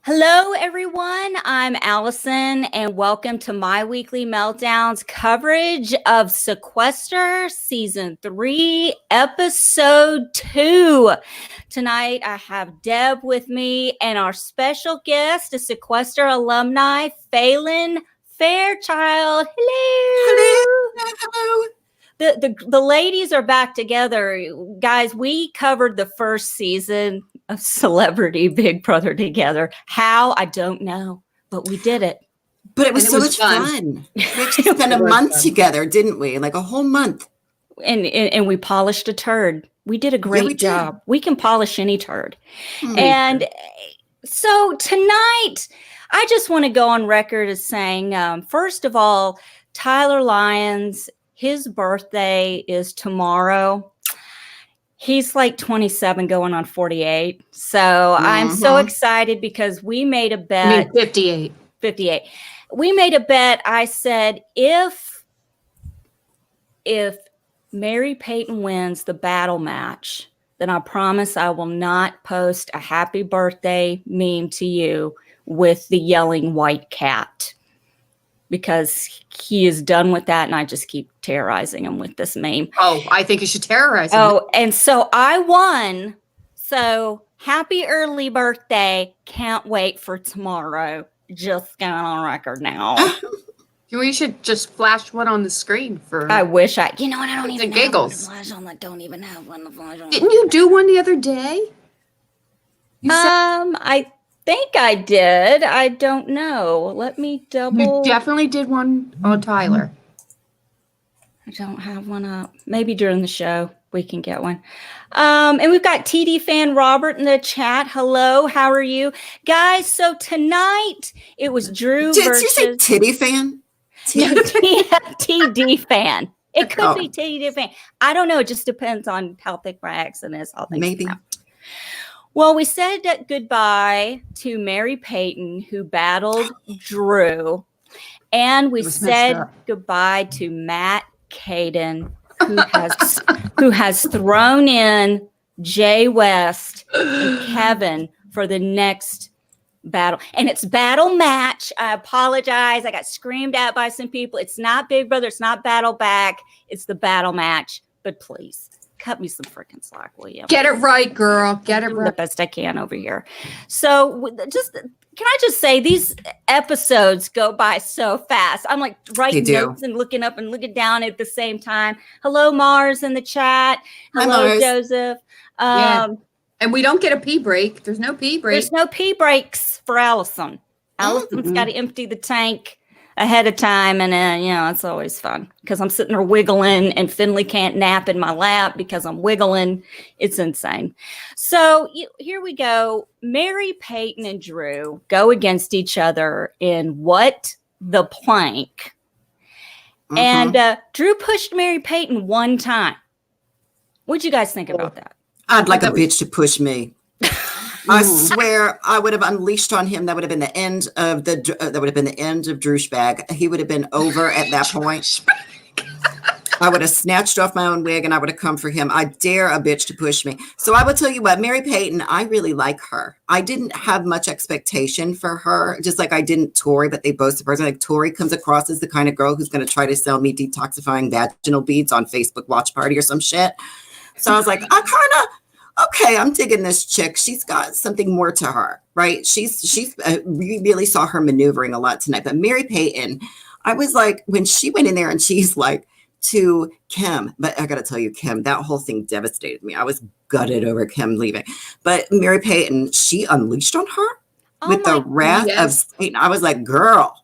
Hello, everyone. I'm Allison, and welcome to my weekly Meltdowns coverage of Sequester Season 3, Episode 2. Tonight, I have Deb with me, and our special guest, a Sequester alumni, PHAYLEN Fairchild. Hello. Hello. The ladies are back together. Guys, we covered the first season of Celebrity Big Brother together. How? I don't know, but we did it. But it was so much fun. We actually spent a month together, didn't we? Like a whole month. And we polished a turd. We did a great job. We can polish any turd. And so tonight, I just want to go on record as saying, first of all, Tyler Lyons, his birthday is tomorrow. He's like 27 going on 48. So I'm so excited because we made a bet. I mean 58. 58. We made a bet. I said, if Mary Payton wins the battle match, then I promise I will not post a happy birthday meme to you with the yelling white cat. Because he is done with that, and I just keep terrorizing him with this meme. Oh, I think you should terrorize him. Oh, and so I won. So happy early birthday. Can't wait for tomorrow. Just going on record now. We should just flash one on the screen for... I wish I... You know what? I don't even have one to flash on. I don't even have one to flash on. Didn't you do one the other day? I think I did. I don't know. Let me double. You definitely did one on Tyler. I don't have one up. Maybe during the show we can get one. And we've got TD fan Robert in the chat. Hello, how are you guys? So tonight it was Drew Did versus... you say titty fan? TD fan. It could be TD fan. I don't know. It just depends on how thick my accent is. I'll think maybe. Well, we said goodbye to Mary Payton, who battled Drew, and we said goodbye to Matt Caden, who has thrown in Jay West and Kevin for the next battle. And it's battle match. I apologize. I got screamed at by some people. It's not Big Brother. It's not battle back. It's the battle match. But please. Cut me some freaking slack, will you? Get it right, girl. Get it right. The best I can over here. So can I just say these episodes go by so fast. I'm like writing notes and looking up and looking down at the same time. Hello, Mars in the chat. Hello, Joseph. And we don't get a pee break. There's no pee break. There's no pee breaks for Allison. Allison's got to empty the tank ahead of time, and it's always fun because I'm sitting there wiggling, and Finley can't nap in my lap because I'm wiggling. It's insane. So here we go. Mary Payton and Drew go against each other in What the Plank, and Drew pushed Mary Payton one time. What'd you guys think about that? I'd like a bitch to push me. I swear I would have unleashed on him. That would have been the end of Drewsbag. He would have been over at that point. I would have snatched off my own wig and I would have come for him. I dare a bitch to push me. So I will tell you what, Mary Payton, I really like her. I didn't have much expectation for her, just like I didn't Tori, but they both surprised me. Like Tori comes across as the kind of girl who's going to try to sell me detoxifying vaginal beads on Facebook watch party or some shit. So I was like, okay, I'm digging this chick. She's got something more to her, right? We really saw her maneuvering a lot tonight. But Mary Payton, I was like, when she went in there and she's like to Kim, but I got to tell you, Kim, that whole thing devastated me. I was gutted over Kim leaving. But Mary Payton, she unleashed on her with the wrath of Satan. I was like, girl.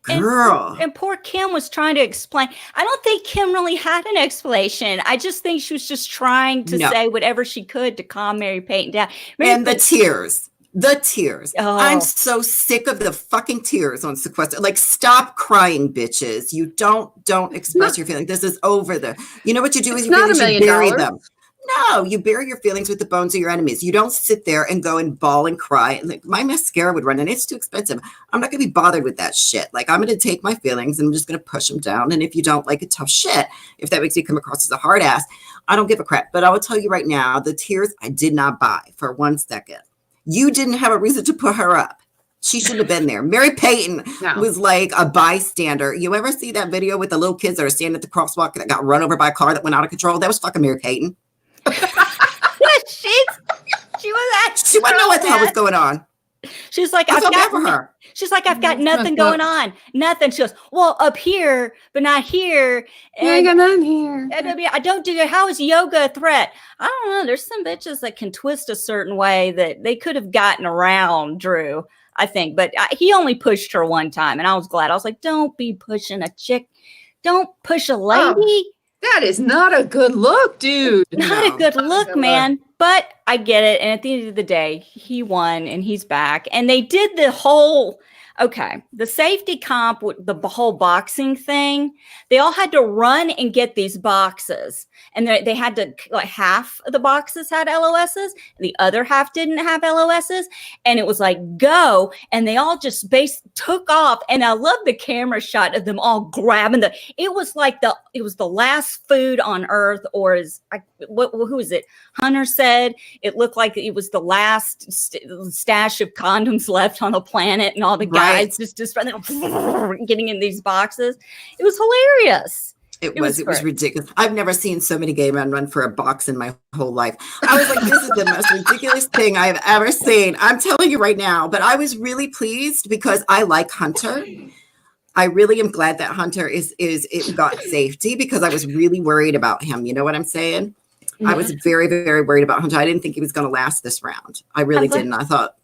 And poor Kim was trying to explain. I don't think Kim really had an explanation. I just think she was just trying to say whatever she could to calm Mary Payton down. The tears. Oh. I'm so sick of the fucking tears on Sequester. Like, stop crying, bitches. You don't express your feelings. This is over. You know what you do is you bury them. No, you bury your feelings with the bones of your enemies. You don't sit there and go and bawl and cry. Like, my mascara would run and it's too expensive. I'm not going to be bothered with that shit. Like, I'm going to take my feelings and I'm just going to push them down. And if you don't like it, tough shit. If that makes you come across as a hard ass, I don't give a crap. But I will tell you right now, the tears I did not buy for 1 second. You didn't have a reason to put her up. She shouldn't have been there. Mary Payton was like a bystander. You ever see that video with the little kids that are standing at the crosswalk that got run over by a car that went out of control? That was fucking Mary Payton. She was She wouldn't know what the hell was going on. She's like, She's like, I've got nothing going on. Nothing. She goes, well, up here, but not here. And I got none here. I don't do it. How is yoga a threat? I don't know. There's some bitches that can twist a certain way that they could have gotten around Drew, I think. But he only pushed her one time. And I was glad. I was like, don't be pushing a chick. Don't push a lady. That is not a good look, dude. Not a good look, man. But I get it. And at the end of the day, he won and he's back. And they did the whole, the safety comp, the whole boxing thing. They all had to run and get these boxes. And they had to, like, half of the boxes had LOSs. The other half didn't have LOSs. And it was like, go. And they all just took off. And I love the camera shot of them all grabbing it was like it was the last food on earth, or who is it? Hunter said it looked like it was the last stash of condoms left on the planet, and all the guys just getting in these boxes. It was hilarious. It was ridiculous. I've never seen so many gay men run for a box in my whole life. I was like, this is the most ridiculous thing I've ever seen. I'm telling you right now. But I was really pleased because I like Hunter. I really am glad that Hunter it got safety, because I was really worried about him. You know what I'm saying? Mm-hmm. I was very, very worried about Hunter. I didn't think he was going to last this round. I really didn't. I thought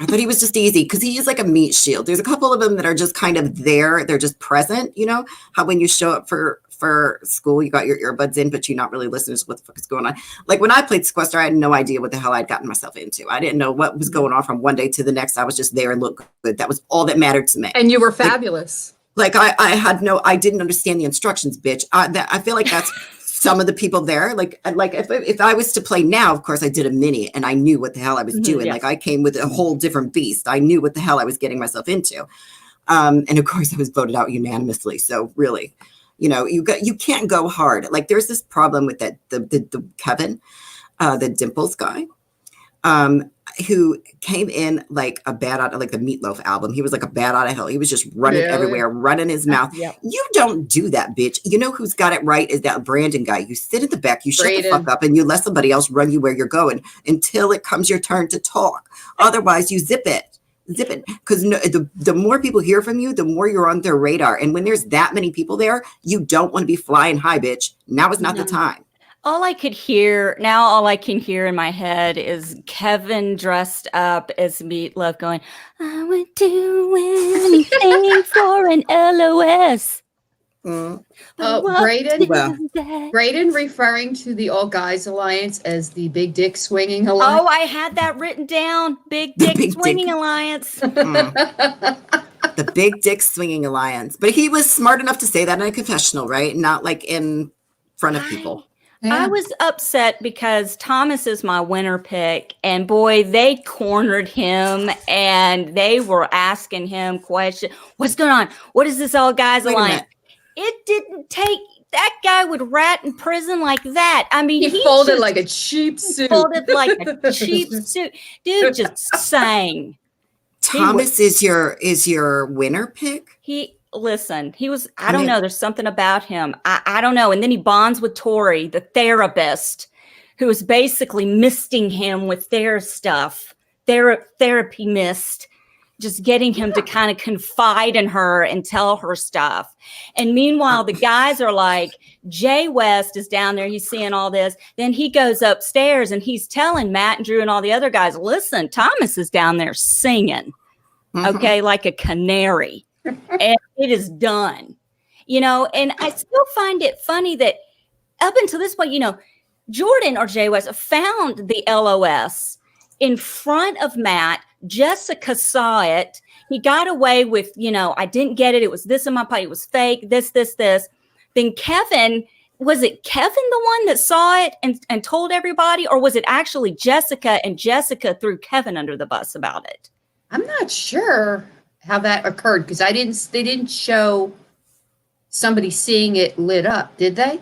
he was just easy because he is like a meat shield. There's a couple of them that are just kind of there. They're just present. You know how when you show up for school, you got your earbuds in, but you're not really listening to what the fuck is going on. Like when I played Sequester, I had no idea what the hell I'd gotten myself into. I didn't know what was going on from one day to the next. I was just there and looked good. That was all that mattered to me. And you were fabulous. Like I didn't understand the instructions, bitch. I feel like that's some of the people there. Like if I was to play now, of course I did a mini and I knew what the hell I was doing. Yes. Like I came with a whole different beast. I knew what the hell I was getting myself into. And of course I was voted out unanimously. So really, you can't go hard. Like there's this problem with the Kevin, the Dimples guy, who came in like a bat out of like the Meatloaf album. He was like a bat out of hell. He was just running everywhere, running his mouth. Yep. You don't do that, bitch. You know who's got it right is that Brandon guy. You sit at the back, you shut the fuck up, and you let somebody else run you where you're going until it comes your turn to talk. Otherwise, you zip it. Because the more people hear from you, the more you're on their radar. And when there's that many people there, you don't want to be flying high, bitch. Now is not the time. All I can hear in my head is Kevin dressed up as Meatloaf going, I would do anything for an LOS. Braden referring to the All Guys Alliance as the Big Dick Swinging Alliance. Oh, I had that written down. Big Dick Swinging Alliance. The Big Dick Swinging Alliance. But he was smart enough to say that in a confessional, right? Not like in front of people. Yeah. I was upset because Thomas is my winner pick, and boy, they cornered him and they were asking him questions. What's going on? What is this All Guys Alliance? It didn't take that guy would rat in prison like that. I mean, he folded like a cheap suit. Dude just sang. Thomas is your winner pick? He was, I don't know. There's something about him. I don't know. And then he bonds with Tori, the therapist, who is basically misting him with their stuff, therapy mist, just getting him to kind of confide in her and tell her stuff. And meanwhile, the guys are like, Jay West is down there. He's seeing all this. Then he goes upstairs and he's telling Matt and Drew and all the other guys, listen, Thomas is down there singing, okay, like a canary. And it is done, and I still find it funny that up until this point, Jordan or Jay West found the LOS in front of Matt. Jessica saw it. He got away with, I didn't get it. It was this in my pocket. It was fake. This. Then Kevin, was it Kevin the one that saw it and told everybody? Or was it actually Jessica, and Jessica threw Kevin under the bus about it? I'm not sure how that occurred, because they didn't show somebody seeing it lit up, did they?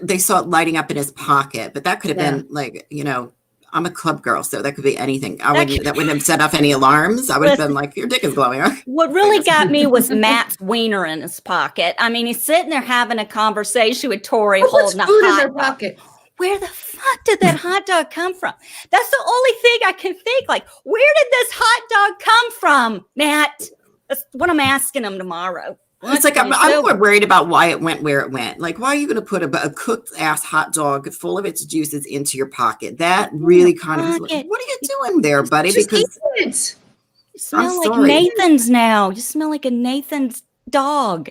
They saw it lighting up in his pocket, but that could have been like, I'm a club girl, so that could be anything. That wouldn't have set off any alarms. I would have been like, your dick is glowing. What really got me was Matt's wiener in his pocket. I mean, he's sitting there having a conversation with Tori, holding a food in hot their dog. pocket? Where the fuck did that hot dog come from? That's the only thing I can think. Like, where did this hot dog come from, Matt? That's what I'm asking him tomorrow. It's like I'm more worried about why it went where it went. Like, why are you going to put a cooked ass hot dog full of its juices into your pocket? That really kind of is like, what are you doing there, buddy? Because you smell like Nathan's now. You smell like a Nathan's dog.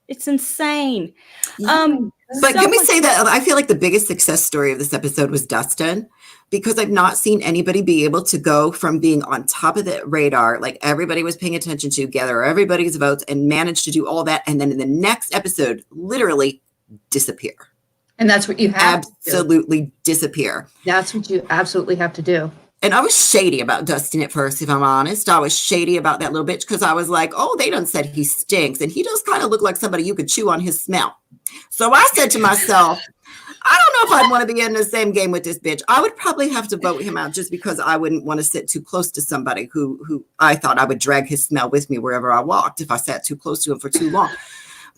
It's insane. But can we say that I feel like the biggest success story of this episode was Dustin, because I've not seen anybody be able to go from being on top of the radar, like everybody was paying attention to, gather everybody's votes and manage to do all that. And then in the next episode, literally disappear. And that's what you have absolutely disappear. That's what you absolutely have to do. And I was shady about Dustin at first, if I'm honest. I was shady about that little bitch because I was like, oh, they done said he stinks. And he does kind of look like somebody you could chew on his smell. So I said to myself, I don't know if I'd want to be in the same game with this bitch. I would probably have to vote him out just because I wouldn't want to sit too close to somebody who I thought I would drag his smell with me wherever I walked if I sat too close to him for too long.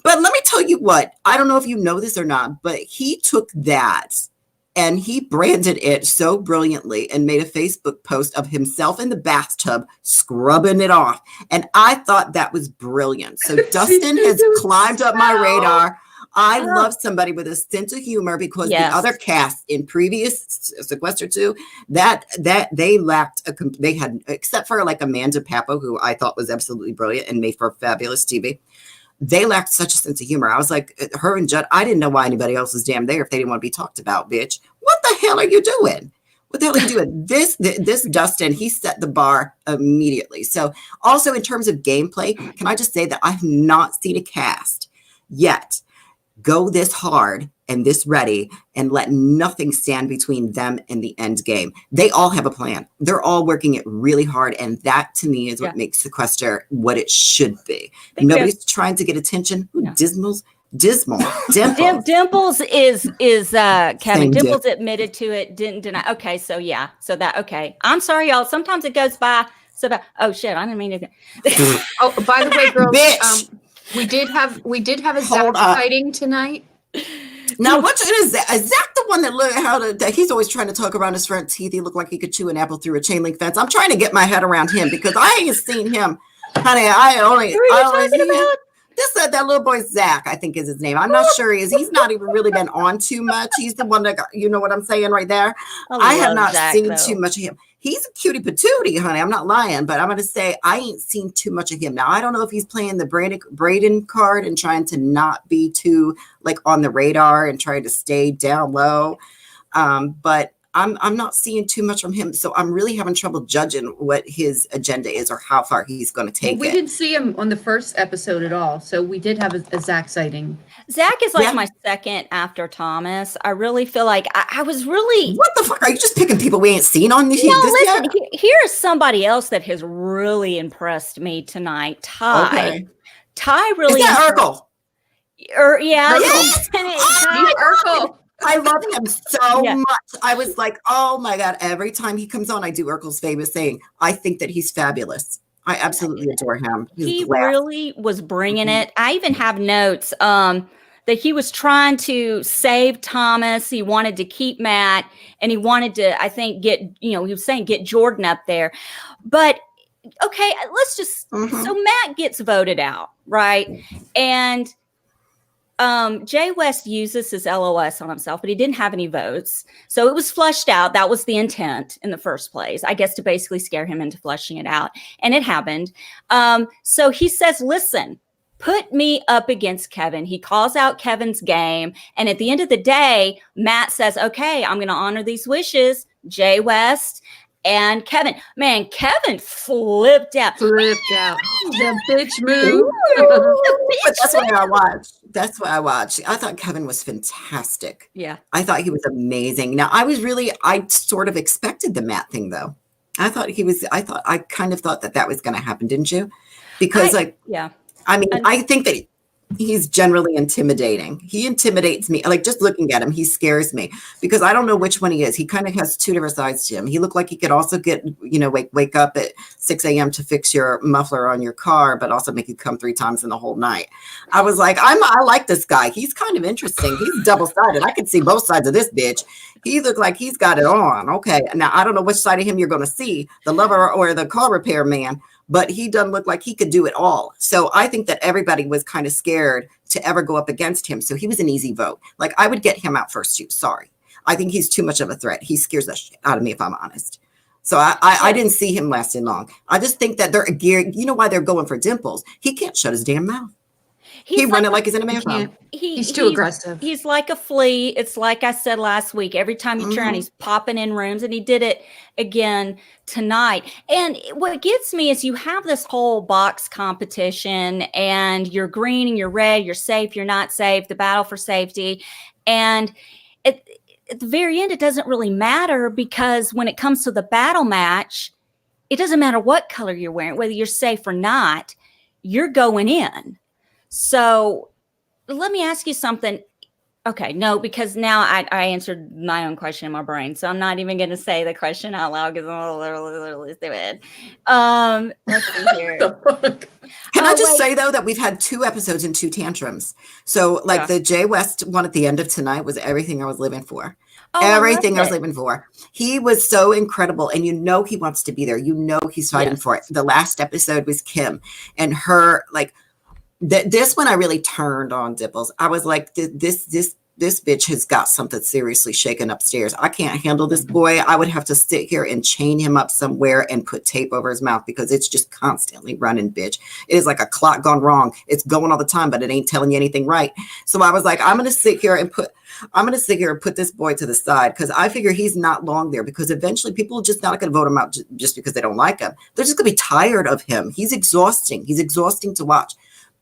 But let me tell you what, I don't know if you know this or not, but he took that and he branded it so brilliantly and made a Facebook post of himself in the bathtub scrubbing it off. And I thought that was brilliant. So Dustin has climbed up my radar. I love somebody with a sense of humor because the other cast in previous Sequester 2, that they lacked they had, except for like Amanda Pappo, who I thought was absolutely brilliant and made for fabulous TV. They lacked such a sense of humor. I was like, her and Judd, I didn't know why anybody else was damn there if they didn't want to be talked about, bitch. What the hell are you doing? What the hell are you doing? This Dustin, he set the bar immediately. So also in terms of gameplay, can I just say that I've not seen a cast yet go this hard and this ready and let nothing stand between them and the end game. They all have a plan. They're all working it really hard. And that to me is what makes Sequester what it should be. Nobody's trying to get attention. Dismal. Dimples is Kevin. Dimples admitted to it, didn't deny. Okay, so yeah. So that, okay. I'm sorry, y'all. Sometimes it goes by. So that, oh shit, I didn't mean to. Oh, by the way, girls, we did have a Zach sighting tonight. Now, what's is Zach the one that look that he's always trying to talk around his front teeth? He looked like he could chew an apple through a chain link fence. I'm trying to get my head around him because I ain't seen him, honey. I only that little boy Zach, I think is his name. I'm not sure he is. He's not even really been on too much. He's the one that got, you know what I'm saying right there. I have not seen too much of him. He's a cutie patootie, honey. I'm not lying, but I'm going to say I ain't seen too much of him. Now, I don't know if he's playing the Braden card and trying to not be too like on the radar and trying to stay down low. But I'm not seeing too much from him. So I'm really having trouble judging what his agenda is or how far he's going to take it. We didn't see him on the first episode at all. So we did have a Zach sighting. Zach is like my second after Thomas. I really feel like I was really. What the fuck? Are you just picking people we ain't seen on this? Listen, here's somebody else that has really impressed me tonight. Ty. Okay. Ty really. Is that Urkel? Yeah. Yes. Urkel. I love him so much. I was like, oh my God, every time he comes on, I do Urkel's famous saying, I think that he's fabulous. I absolutely adore him. He really was bringing it. I even have notes that he was trying to save Thomas. He wanted to keep Matt and he wanted to, I think, he was saying get Jordan up there. But okay, let's just, so Matt gets voted out, right? And Jay West uses his LOS on himself, but he didn't have any votes. So it was flushed out. That was the intent in the first place, I guess, to basically scare him into flushing it out. And it happened. So he says, listen, put me up against Kevin. He calls out Kevin's game. And at the end of the day, Matt says, okay, I'm going to honor these wishes. Jay West and Kevin. Man, Kevin flipped out. The bitch move. But that's what I watched. That's what I watched. I thought Kevin was fantastic. Yeah. I thought he was amazing. Now, I sort of expected the Matt thing, though. I kind of thought that was going to happen, didn't you? Because I mean, I think that he's generally intimidating. He intimidates me. Like, just looking at him, he scares me because I don't know which one he is. He kind of has two different sides to him. He looked like he could also get, wake up at 6 a.m. to fix your muffler on your car, but also make you come 3 times in the whole night. I was like, I like this guy. He's kind of interesting. He's double-sided. I can see both sides of this bitch. He looked like he's got it on. Okay. Now, I don't know which side of him you're going to see, the lover or the car repair man, but he doesn't look like he could do it all. So I think that everybody was kind of scared to ever go up against him. So he was an easy vote. Like, I would get him out first too. Sorry. I think he's too much of a threat. He scares the shit out of me, if I'm honest. So I didn't see him lasting long. I just think that they're geared. You know why they're going for Dimples? He can't shut his damn mouth. He's running like he's in a marathon. He's too aggressive. He's like a flea. It's like I said last week. Every time you turn, he's popping in rooms, and he did it again tonight. And what gets me is you have this whole box competition, and you're green and you're red, you're safe, you're not safe, the battle for safety. And at the very end, it doesn't really matter, because when it comes to the battle match, it doesn't matter what color you're wearing, whether you're safe or not, you're going in. So let me ask you something. Okay, no, because now I answered my own question in my brain, so I'm not even going to say the question out loud because I'm literally stupid. Let's see here. Can I just say, though, that we've had 2 episodes and 2 tantrums. So, like, the Jay West one at the end of tonight was everything I was living for. Everything I was living for. He was so incredible. And he wants to be there. He's fighting for it. The last episode was Kim and her, like, this one I really turned on Dimples. I was like, this bitch has got something seriously shaken upstairs. I can't handle this boy. I would have to sit here and chain him up somewhere and put tape over his mouth because it's just constantly running, bitch. It is like a clock gone wrong. It's going all the time, but it ain't telling you anything right. So I was like, I'm going to sit here and put this boy to the side because I figure he's not long there, because eventually people are just not going to vote him out just because they don't like him. They're just going to be tired of him. He's exhausting. He's exhausting to watch.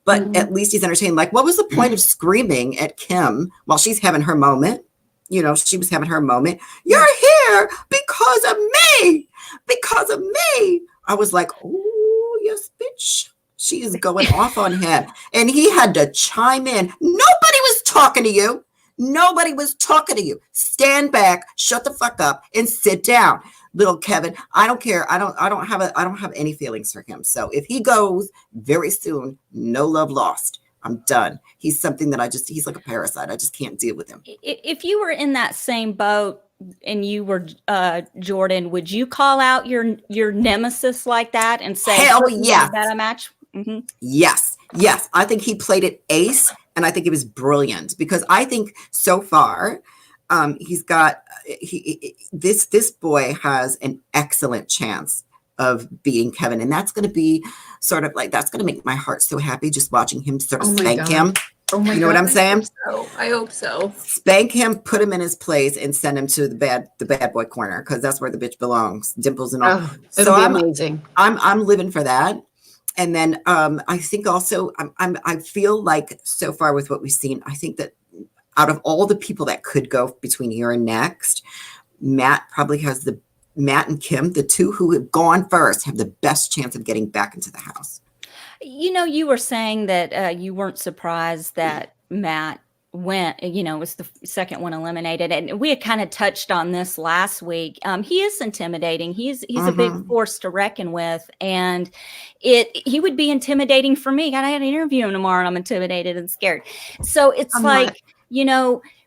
But at least he's entertaining. Like, what was the point of screaming at Kim while she's having her moment? She was having her moment. You're here because of me. Because of me. I was like, oh, yes, bitch. She is going off on him. And he had to chime in. Nobody was talking to you. Nobody was talking to you. Stand back, shut the fuck up, and sit down. Little Kevin, I don't care. I don't have any feelings for him. So if he goes very soon, no love lost. I'm done. He's something that he's like a parasite. I just can't deal with him. If you were in that same boat and you were Jordan, would you call out your nemesis like that and say, hell yes, that a match? Mm-hmm. Yes. I think he played it ace, and I think it was brilliant, because I think so far, this boy has an excellent chance of beating Kevin. And that's going to be sort of like, that's going to make my heart so happy just watching him sort of spank him. Oh my God. You know what I'm saying? I hope so. Spank him, put him in his place, and send him to the bad boy corner, because that's where the bitch belongs. Dimples and all. Oh, so I'm amazing. I'm living for that. And then I think also I feel like so far with what we've seen, I think that out of all the people that could go between here and next, Matt and Kim, the 2 who have gone first, have the best chance of getting back into the house. You were saying that you weren't surprised that Matt went, was the second one eliminated. And we had kind of touched on this last week. He is intimidating. He's a big force to reckon with. And he would be intimidating for me. God, I had to interview him tomorrow and I'm intimidated and scared. So it's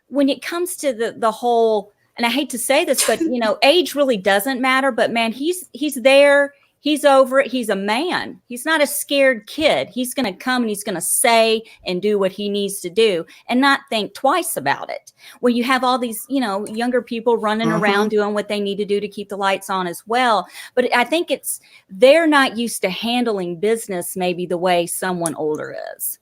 when it comes to the whole, and I hate to say this, but age really doesn't matter, but man, he's there. He's over it. He's a man. He's not a scared kid. He's going to come and he's going to say and do what he needs to do and not think twice about it. Where you have all these, younger people running around doing what they need to do to keep the lights on as well. But I think they're not used to handling business maybe the way someone older is.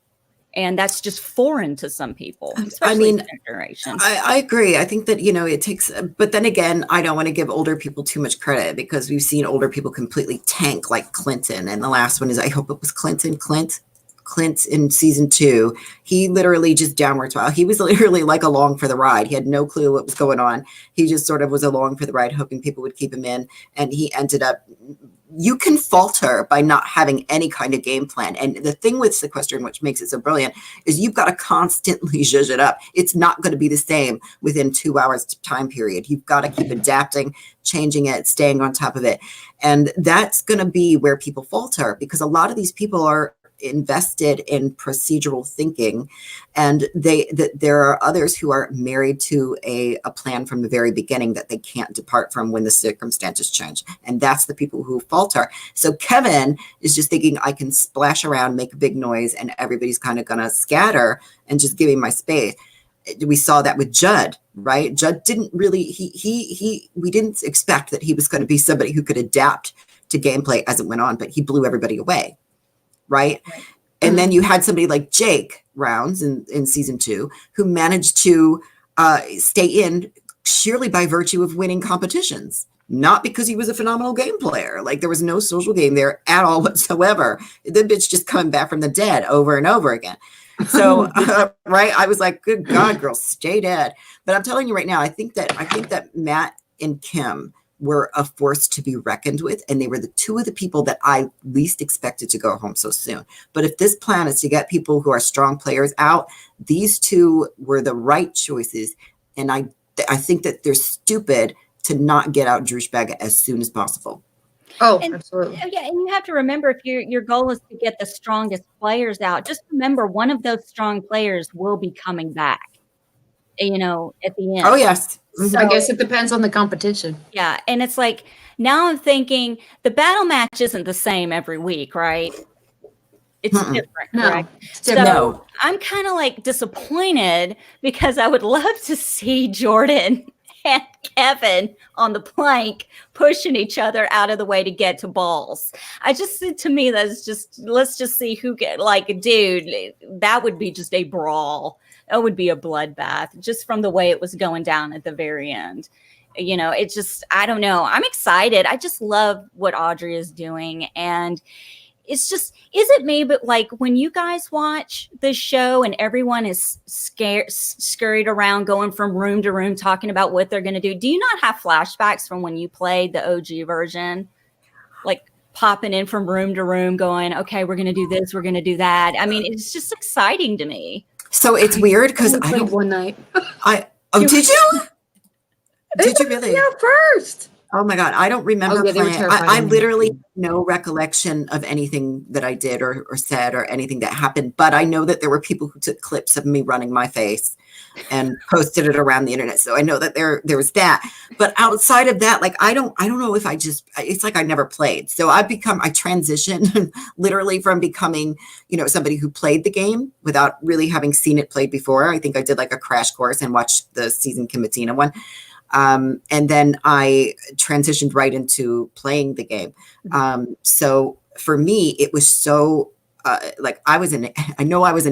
And that's just foreign to some people, especially this generation. I agree. I think that, it takes, but then again, I don't want to give older people too much credit, because we've seen older people completely tank, like Clinton. And the last one is, I hope it was Clint in season 2. He literally just downward spiral. He was literally like along for the ride. He had no clue what was going on. He just sort of was along for the ride, hoping people would keep him in. And he ended up you can falter by not having any kind of game plan. And the thing with sequestering, which makes it so brilliant, is you've got to constantly zhuzh it up. It's not going to be the same within 2 hours time period. You've got to keep adapting, changing it, staying on top of it. And that's going to be where people falter, because a lot of these people are invested in procedural thinking, and there are others who are married to a plan from the very beginning that they can't depart from when the circumstances change, and that's the people who falter. So Kevin is just thinking, I can splash around, make a big noise, and everybody's kind of gonna scatter and just give him my space. We saw that with Judd, right? Judd didn't really, we didn't expect that he was going to be somebody who could adapt to gameplay as it went on, but he blew everybody away. Right. And then you had somebody like Jake Rounds in season 2, who managed to stay in sheerly by virtue of winning competitions, not because he was a phenomenal game player. Like, there was no social game there at all whatsoever. The bitch just coming back from the dead over and over again. So, right. I was like, good God, girl, stay dead. But I'm telling you right now, I think that Matt and Kim were a force to be reckoned with, and they were the two of the people that I least expected to go home so soon. But if this plan is to get people who are strong players out, these two were the right choices, and I think that they're stupid to not get out douchebag as soon as possible. Oh, And, absolutely. yeah, and you have to remember, if your goal is to get the strongest players out, just remember one of those strong players will be coming back, at the end. Oh, yes. So, I guess it depends on the competition. Yeah. And it's like, now I'm thinking the battle match isn't the same every week, right? It's different, correct? So I'm kind of like disappointed, because I would love to see Jordan and Kevin on the plank pushing each other out of the way to get to balls. To me, that's just, let's just see who get, like, dude, that would be just a brawl. That would be a bloodbath, just from the way it was going down at the very end. It just, I don't know. I'm excited. I just love what Audrey is doing. And it's just, is it me? But like, when you guys watch the show and everyone is scurried around, going from room to room, talking about what they're going to do you not have flashbacks from when you played the OG version? Like, popping in from room to room going, okay, we're going to do this, we're going to do that. I mean, it's just exciting to me. So it's weird, because I played one night. Did you? Did you really? Yeah, first. Oh my God. I don't remember playing. I literally have no recollection of anything that I did or said or anything that happened. But I know that there were people who took clips of me running my face and posted it around the internet. So I know that there was that. But outside of that, like, I don't know if it's like I never played. So I transitioned literally from becoming, somebody who played the game without really having seen it played before. I think I did like a crash course and watched the season Kimatina one. And then I transitioned right into playing the game. So for me, it was so like, I was an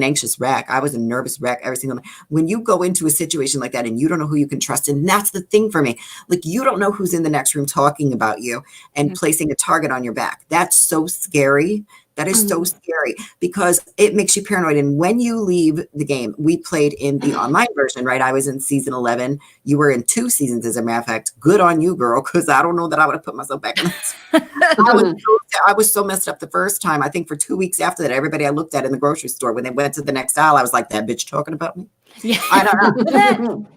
anxious wreck. I was a nervous wreck every single night. When you go into a situation like that and you don't know who you can trust, and that's the thing for me. Like, you don't know who's in the next room talking about you and placing a target on your back. That's so scary. That is so scary, because it makes you paranoid. And when you leave the game, we played in the online version, right? I was in season 11. You were in 2 seasons, as a matter of fact. Good on you, girl, because I don't know that I would have put myself back in this. I was so messed up the first time. I think for 2 weeks after that, everybody I looked at in the grocery store, when they went to the next aisle, I was like, that bitch talking about me? Yeah. I don't know.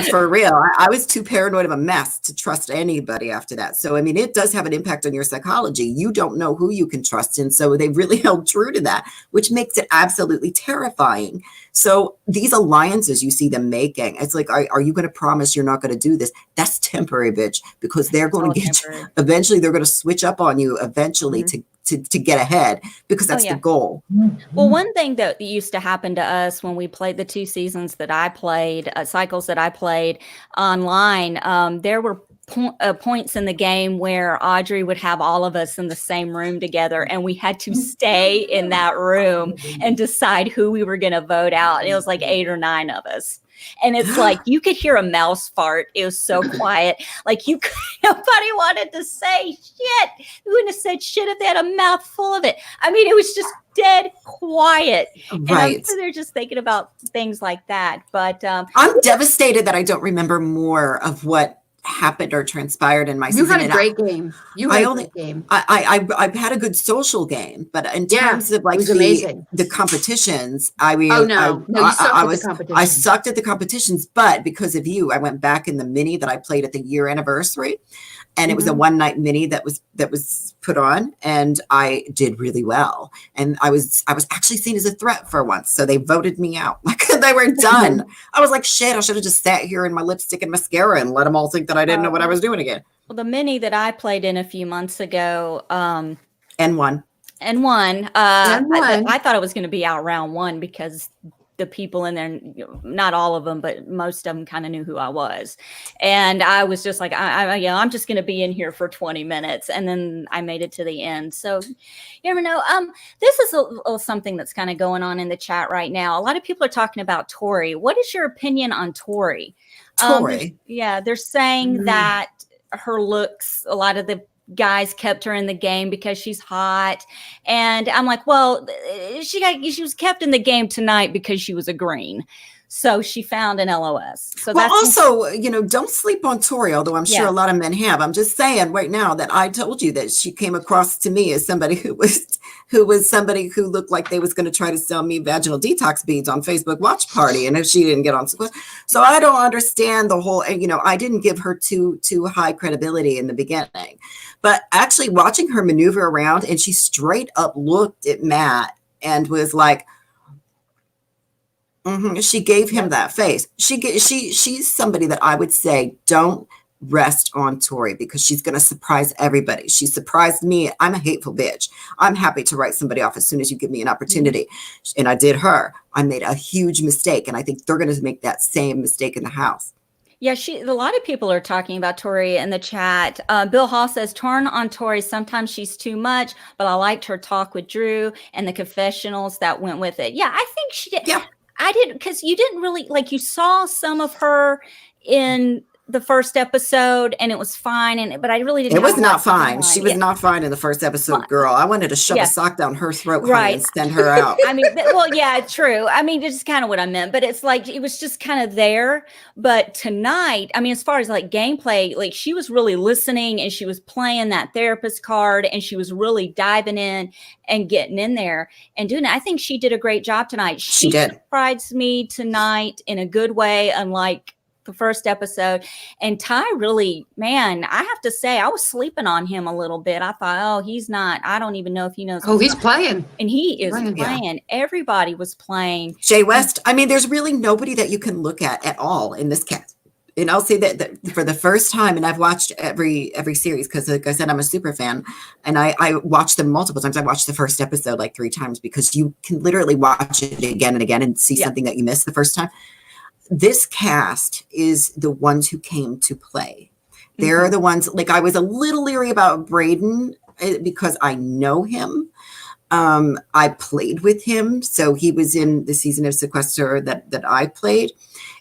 For real. I was too paranoid of a mess to trust anybody after that. So, I mean, it does have an impact on your psychology. You don't know who you can trust. And so they really held true to that, which makes it absolutely terrifying. So these alliances you see them making, it's like, are you going to promise you're not going to do this? That's temporary, bitch, because they're going to get you. Eventually, they're going to switch up on you eventually to get ahead, because that's the goal. Well, one thing that used to happen to us when we played the 2 seasons that I played, cycles that I played online, there were points in the game where Audrey would have all of us in the same room together, and we had to stay in that room and decide who we were going to vote out. And it was like 8 or 9 of us. And it's like, you could hear a mouse fart. It was so quiet. Like, nobody wanted to say shit. You wouldn't have said shit if they had a mouth full of it. I mean, it was just dead quiet. And I'm sure they're just thinking about things like that. But I'm devastated that I don't remember more of what happened or transpired in my You season. had a great game. You had a great game. I've had a good social game, but in terms of like it was amazing. the competitions, I mean, Oh no, you sucked at the competition. I sucked at the competitions, but because of you, I went back in the mini that I played at the year anniversary, and it was a one night mini that was put on, and I did really well, and I was actually seen as a threat for once, so they voted me out. Like they were done. I was like, shit, I should have just sat here in my lipstick and mascara and let them all think that I didn't know what I was doing again. Well, the mini that I played in a few months ago, and won. I thought it was going to be out round one because the people in there, not all of them, but most of them kind of knew who I was. And I was just like, I'm just going to be in here for 20 minutes. And then I made it to the end. So you never know. This is something that's kind of going on in the chat right now. A lot of people are talking about Tori. What is your opinion on Tori? Tori? They're saying that her looks, a lot of the guys kept her in the game because she's hot, and I'm like, well, she was kept in the game tonight because she was a green, so she found an LOS. So well, also, don't sleep on Tori, although I'm sure a lot of men have. I'm just saying right now that I told you that she came across to me as somebody who was somebody who looked like they was going to try to sell me vaginal detox beads on Facebook watch party, and if she didn't get on, so I don't understand the whole. I didn't give her too high credibility in the beginning, but actually watching her maneuver around, and she straight up looked at Matt and was like. She gave him that face. She's somebody that I would say don't rest on Tori because she's going to surprise everybody. She surprised me. I'm a hateful bitch. I'm happy to write somebody off as soon as you give me an opportunity. And I did her. I made a huge mistake, and I think they're going to make that same mistake in the house. Yeah, a lot of people are talking about Tori in the chat. Bill Hall says, torn on Tori. Sometimes she's too much, but I liked her talk with Drew and the confessionals that went with it. Yeah, I think she did. Yeah. I didn't, because you didn't really, you saw some of her in the first episode and it was fine, but I really didn't. It was not fine. She was not fine in the first episode, girl. I wanted to shove a sock down her throat, honey, and send her out. I mean, true. I mean, this is kind of what I meant, but it's like, it was just kind of there. But tonight, I mean, as far as gameplay, she was really listening and she was playing that therapist card and she was really diving in and getting in there and doing it. I think she did a great job tonight. She did. Surprised me tonight in a good way, unlike the first episode. And Ty really, man, I have to say, I was sleeping on him a little bit. I thought, he's not, I don't even know if he knows. Oh, he's playing. And he is playing. Yeah. Everybody was playing. Jay West. I mean, there's really nobody that you can look at all in this cast. And I'll say that for the first time, and I've watched every series because, like I said, I'm a super fan, and I watched them multiple times. I watched the first episode 3 times because you can literally watch it again and again and see something that you missed the first time. This cast is the ones who came to play. They're the ones, I was a little leery about Braden because I know him. I played with him. So he was in the season of Sequester that I played.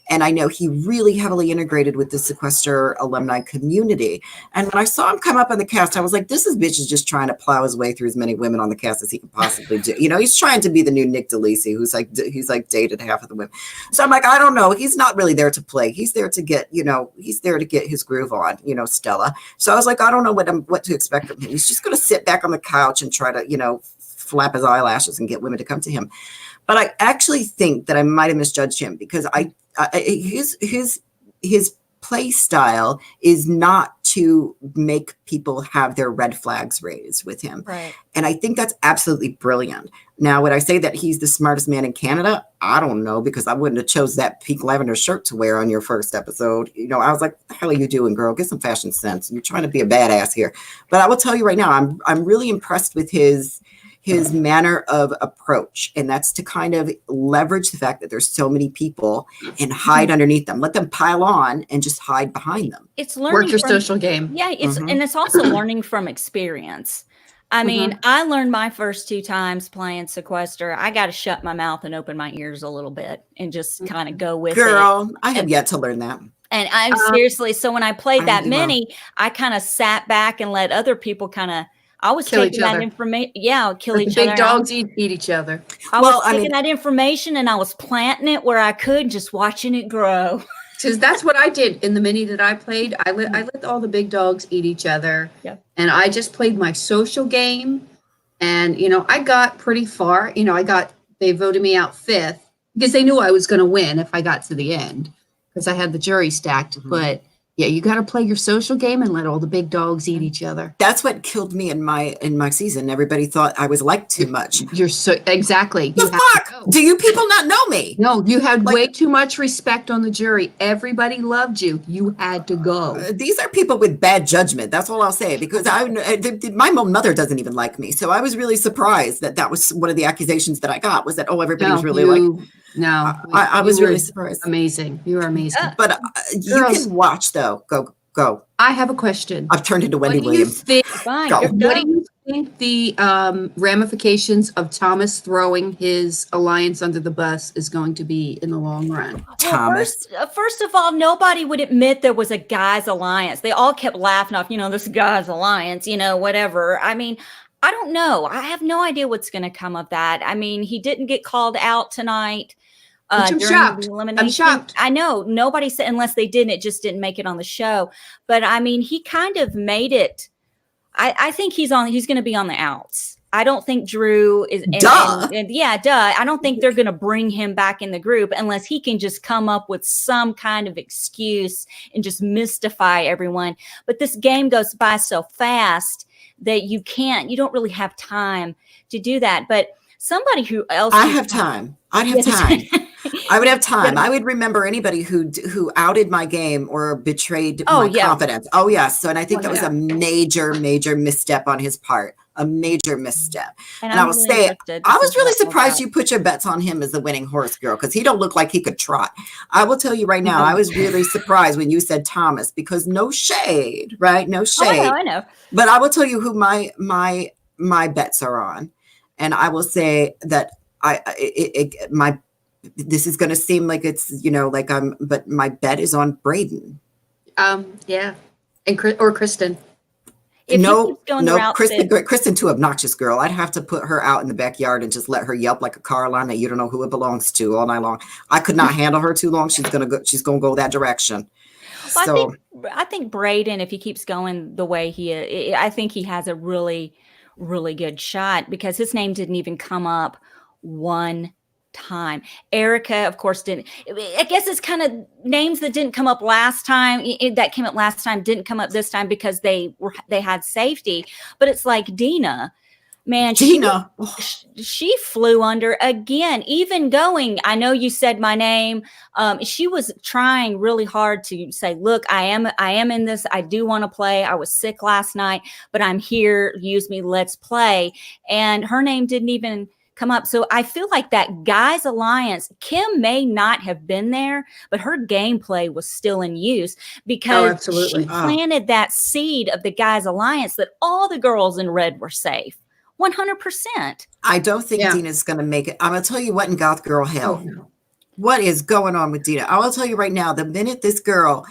And I know he really heavily integrated with the Sequester alumni community. And when I saw him come up on the cast, I was like, this bitch is just trying to plow his way through as many women on the cast as he can possibly do. He's trying to be the new Nick DeLisi, he's dated half of the women. So I'm like, I don't know. He's not really there to play. He's there to get, he's there to get his groove on, Stella. So I was like, I don't know what to expect from him. He's just going to sit back on the couch and try to, flap his eyelashes and get women to come to him. But I actually think that I might have misjudged him because his play style is not to make people have their red flags raised with him. Right. And I think that's absolutely brilliant. Now, would I say that he's the smartest man in Canada? I don't know, because I wouldn't have chose that pink lavender shirt to wear on your first episode. I was like, what the hell are you doing, girl? Get some fashion sense. You're trying to be a badass here. But I will tell you right now, I'm really impressed with his manner of approach. And that's to kind of leverage the fact that there's so many people and hide underneath them. Let them pile on and just hide behind them. It's learning. Work your social game. Yeah. And it's also learning from experience. I mean, I learned my first 2 times playing Sequester. I got to shut my mouth and open my ears a little bit and just kind of go with it. Girl, I have yet to learn that. And I'm seriously, so when I played that mini, I kind of sat back and let other people I was taking that information. Yeah, kill each other. Big dogs eat each other. I was taking that information and I was planting it where I could, just watching it grow. Because that's what I did in the mini that I played. I let all the big dogs eat each other. Yeah. And I just played my social game. And, I got pretty far. They voted me out 5th because they knew I was going to win if I got to the end because I had the jury stacked. Mm-hmm. But yeah, you got to play your social game and let all the big dogs eat each other. That's what killed me in my season. Everybody thought I was liked too much. You're so exactly. The fuck? Do you people not know me? No, you had way too much respect on the jury. Everybody loved you. You had to go. These are people with bad judgment. That's all I'll say, because my own mother doesn't even like me. So I was really surprised that was one of the accusations that I got, was that, everybody's really like. No, I was really surprised. Amazing. You are amazing. But you can watch though. Go. I have a question. I've turned into Wendy Williams. Fine. Go. What do you think the ramifications of Thomas throwing his alliance under the bus is going to be in the long run? Thomas. First of all, nobody would admit there was a guys' alliance. They all kept laughing off, this guys' alliance, whatever. I mean, I don't know. I have no idea what's going to come of that. I mean, he didn't get called out tonight. I'm shocked. I'm shocked. I know nobody said, unless they didn't, it just didn't make it on the show. But I mean, he kind of made it. I think he's going to be on the outs. I don't think Drew is. Duh. Yeah, duh. I don't think they're going to bring him back in the group unless he can just come up with some kind of excuse and just mystify everyone. But this game goes by so fast that you don't really have time to do that. But somebody who else. I have time. I'd have time. I would have time. I would remember anybody who outed my game or betrayed my confidence. Oh, yes. So, and I think that was a major, major misstep on his part. A major misstep. And I will say, I was really surprised you put your bets on him as the winning horse, girl, because he don't look like he could trot. I will tell you right now, I was really surprised when you said Thomas, because no shade, right? No shade. I know. But I will tell you who my bets are on. And I will say that this is going to seem like it's, but my bet is on Braden. Yeah. Or Kristen. Kristen, too obnoxious, girl. I'd have to put her out in the backyard and just let her yelp like a car alarm that you don't know who it belongs to all night long. I could not handle her too long. She's gonna go that direction. Well, so I think Braden, if he keeps going the way he is, I think he has a really, really good shot, because his name didn't even come up one time. Erica, of course, didn't. I guess it's kind of names that didn't come up last time. That came up last time didn't come up this time because they had safety. But it's like Dina, man. She flew under again. Even going, I know you said my name. She was trying really hard to say, look, I am in this. I do want to play. I was sick last night, but I'm here. Use me. Let's play. And her name didn't even come up. So I feel like that guys alliance, Kim may not have been there, but her gameplay was still in use, because she planted that seed of the guys alliance that all the girls in red were safe. 100%. I don't think Dina's going to make it. I'm going to tell you what in Goth Girl hell. What is going on with Dina? I will tell you right now, the minute this girl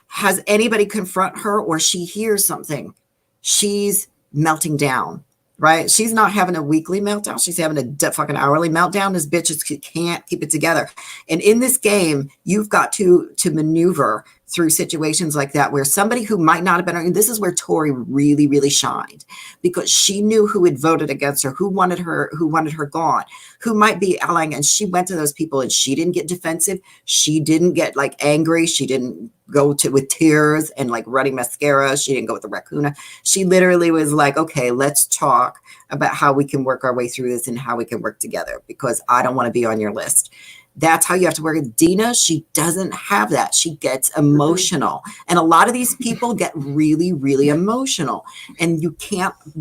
has anybody confront her or she hears something, she's melting down. Right? She's not having a weekly meltdown. She's having a fucking hourly meltdown. This bitch can't keep it together. And in this game, you've got to maneuver through situations like that, where somebody who might not have been, and this is where Tori really, really shined, because she knew who had voted against her, who wanted her gone, who might be allying. And she went to those people and she didn't get defensive. She didn't get like angry. She didn't go with tears and like running mascara. She didn't go with the raccoon. She literally was like, okay, let's talk about how we can work our way through this and how we can work together, because I don't want to be on your list. That's how you have to work with Dina. She doesn't have that. She gets emotional. And a lot of these people get really, really emotional, and you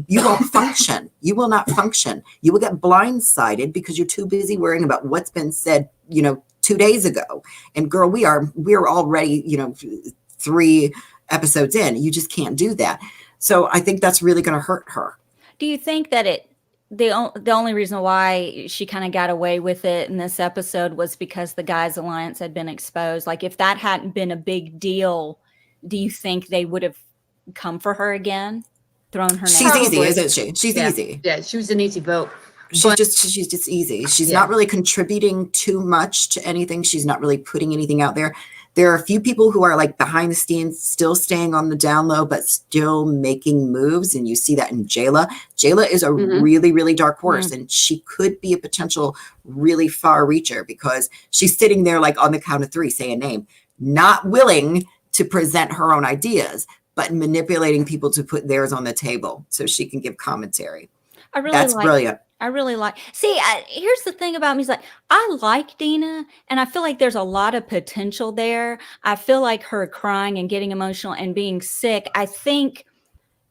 won't function. You will not function. You will get blindsided because you're too busy worrying about what's been said, 2 days ago. And girl, we're already, 3 episodes in. You just can't do that. So I think that's really going to hurt her. Do you think that the only reason why she kind of got away with it in this episode was because the guys alliance had been exposed? Like, if that hadn't been a big deal, do you think they would have come for her again, thrown her name? She's easy, isn't she? She's easy. Yeah, she was an easy vote. She's just easy. She's not really contributing too much to anything. She's not really putting anything out there. There are a few people who are like behind the scenes, still staying on the down low, but still making moves. And you see that in Jayla. Jayla is a really, really dark horse, and she could be a potential really far reacher because she's sitting there like on the count of 3, say a name, not willing to present her own ideas, but manipulating people to put theirs on the table so she can give commentary. That's brilliant. I really like. See, here's the thing about me is like I like Dina, and I feel like there's a lot of potential there. I feel like her crying and getting emotional and being sick. I think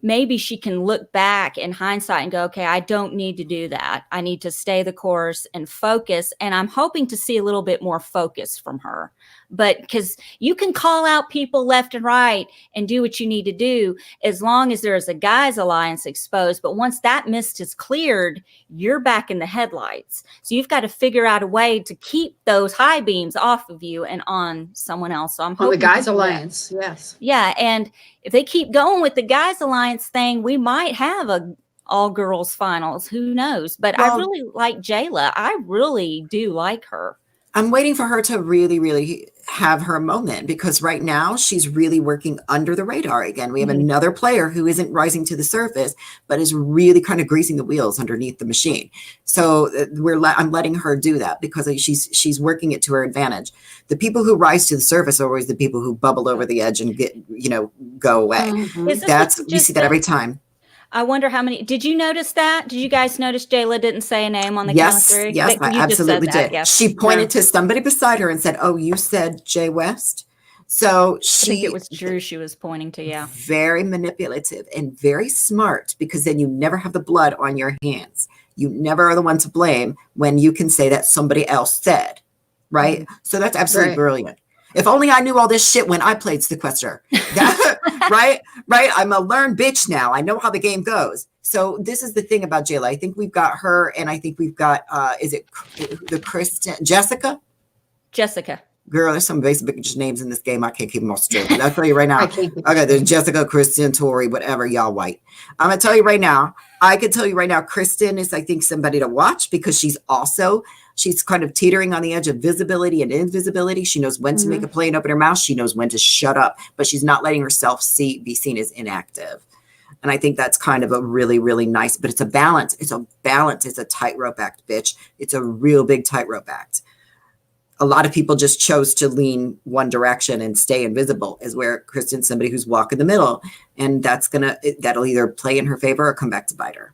maybe she can look back in hindsight and go, okay, I don't need to do that. I need to stay the course and focus. And I'm hoping to see a little bit more focus from her. But because you can call out people left and right and do what you need to do as long as there's a guys alliance exposed. But once that mist is cleared, you're back in the headlights. So you've got to figure out a way to keep those high beams off of you and on someone else. So I'm hoping the guys alliance. Yes. Yeah. And if they keep going with the guys alliance thing, we might have a all girls finals. Who knows? But I really like Jayla. I really do like her. I'm waiting for her to really, really have her moment because right now she's really working under the radar again. We have another player who isn't rising to the surface, but is really kind of greasing the wheels underneath the machine. So I'm letting her do that because she's working it to her advantage. The people who rise to the surface are always the people who bubble over the edge and go away. We see that every time. I wonder how many. Did you notice that? Did you guys notice Jayla didn't say a name on the count of 3? Yes, I absolutely did. Yes. She pointed to somebody beside her and said, "Oh, you said Jay West." So I think it was Drew she was pointing to. Yeah, very manipulative and very smart because then you never have the blood on your hands. You never are the one to blame when you can say that somebody else said, right? So that's absolutely brilliant. If only I knew all this shit when I played Sequester. Right? I'm a learned bitch now. I know how the game goes. So this is the thing about Jayla. I think we've got her, and I think we've got, is it the Kristen? Jessica? Girl, there's some basic bitch names in this game. I can't keep them all straight. But I'll tell you right now. Okay, there's Jessica, Kristen, Tori, whatever, y'all white. I'm going to tell you right now. I can tell you right now, Kristen is, I think, somebody to watch because she's kind of teetering on the edge of visibility and invisibility. She knows when to make a play and open her mouth. She knows when to shut up, but she's not letting herself be seen as inactive. And I think that's kind of a really, really nice, but it's a balance. It's a tightrope act, bitch. It's a real big tightrope act. A lot of people just chose to lean one direction and stay invisible, is where Kristen's somebody who's walking the middle. And that'll either play in her favor or come back to bite her.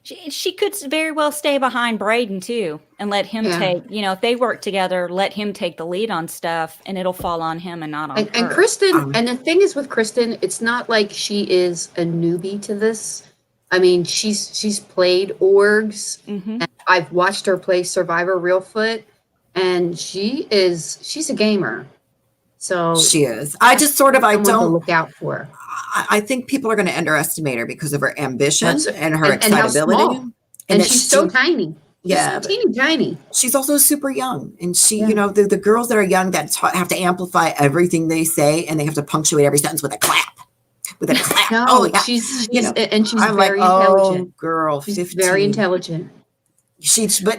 She could very well stay behind Braden too and let him take, if they work together, let him take the lead on stuff and it'll fall on him and not on her. And Kristen, and the thing is with Kristen, it's not like she is a newbie to this. I mean, she's played orgs. And I've watched her play Survivor Reelfoot, and she's a gamer. So she is. I don't look out for her. I think people are going to underestimate her because of her ambition and her excitability. And she's so tiny. Yeah. She's so tiny. She's also super young. And she, the girls that are young that have to amplify everything they say and they have to punctuate every sentence with a clap. No, she's very intelligent. Oh, girl, she's 15. Very intelligent.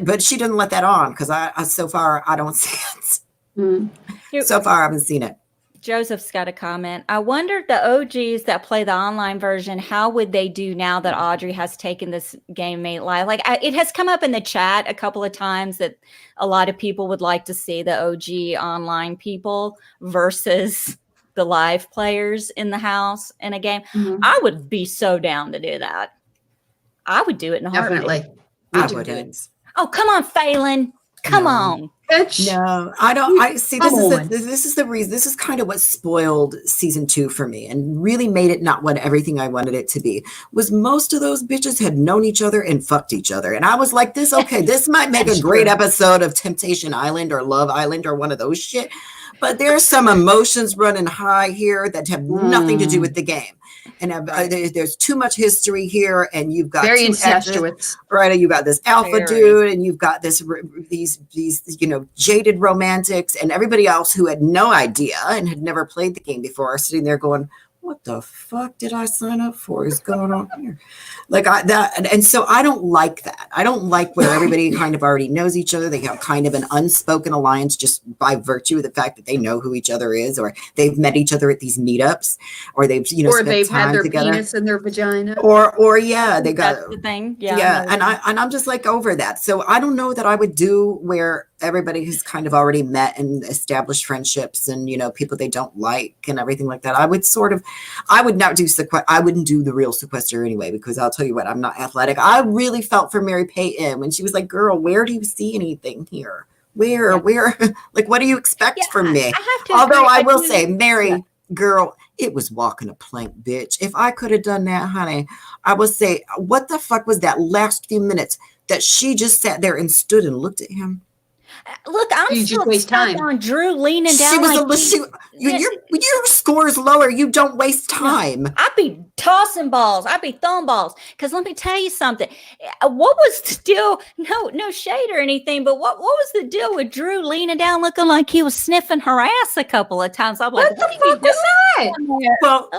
But she doesn't let that on because so far I don't see it. So far I haven't seen it. Joseph's got a comment. I wonder the OGs that play the online version, how would they do now that Audrey has taken this game made live? It has come up in the chat a couple of times that a lot of people would like to see the OG online people versus the live players in the house in a game. I would be so down to do that. I would do it in a heartbeat. Definitely. I wouldn't. Oh, come on, Phelan. Come on. No, I don't. I see. This is the reason. This is kind of what spoiled season 2 for me, and really made it not what everything I wanted it to be. Was most of those bitches had known each other and fucked each other, and I was like, "This okay? This might make a great episode of Temptation Island or Love Island or one of those shit." But there's some emotions running high here that have nothing to do with the game. And there's too much history here, and you've got very incestuous, right? You got this alpha dude, and you've got these jaded romantics, and everybody else who had no idea and had never played the game before are sitting there going, what the fuck did I sign up for? Is going on here? And so I don't like that. I don't like where everybody kind of already knows each other. They have kind of an unspoken alliance just by virtue of the fact that they know who each other is, or they've met each other at these meetups, or they've or spent they've time had their together. penis in their vagina. Or yeah, they got That's the thing. yeah, and I'm just like over that. So I don't know that I would do where everybody who's kind of already met and established friendships and people they don't like and everything like that. I would not do I wouldn't do the real sequester anyway, because I'll tell you what, I'm not athletic. I really felt for Mary Payton when she was like, girl, where do you see anything here? Where like, what do you expect from me? Although I will say, Mary, girl, it was walking a plank, bitch. If I could have done that, honey, I would say, what the fuck was that last few minutes that she just sat there and stood and looked at him? Look, I'm still stuck on Drew leaning down. Your score is lower. You don't waste time. I'd be tossing balls. I'd be throwing balls. Because let me tell you something. What was the deal? No shade or anything, but what was the deal with Drew leaning down looking like he was sniffing her ass a couple of times? I'm like, what the fuck was that? Well,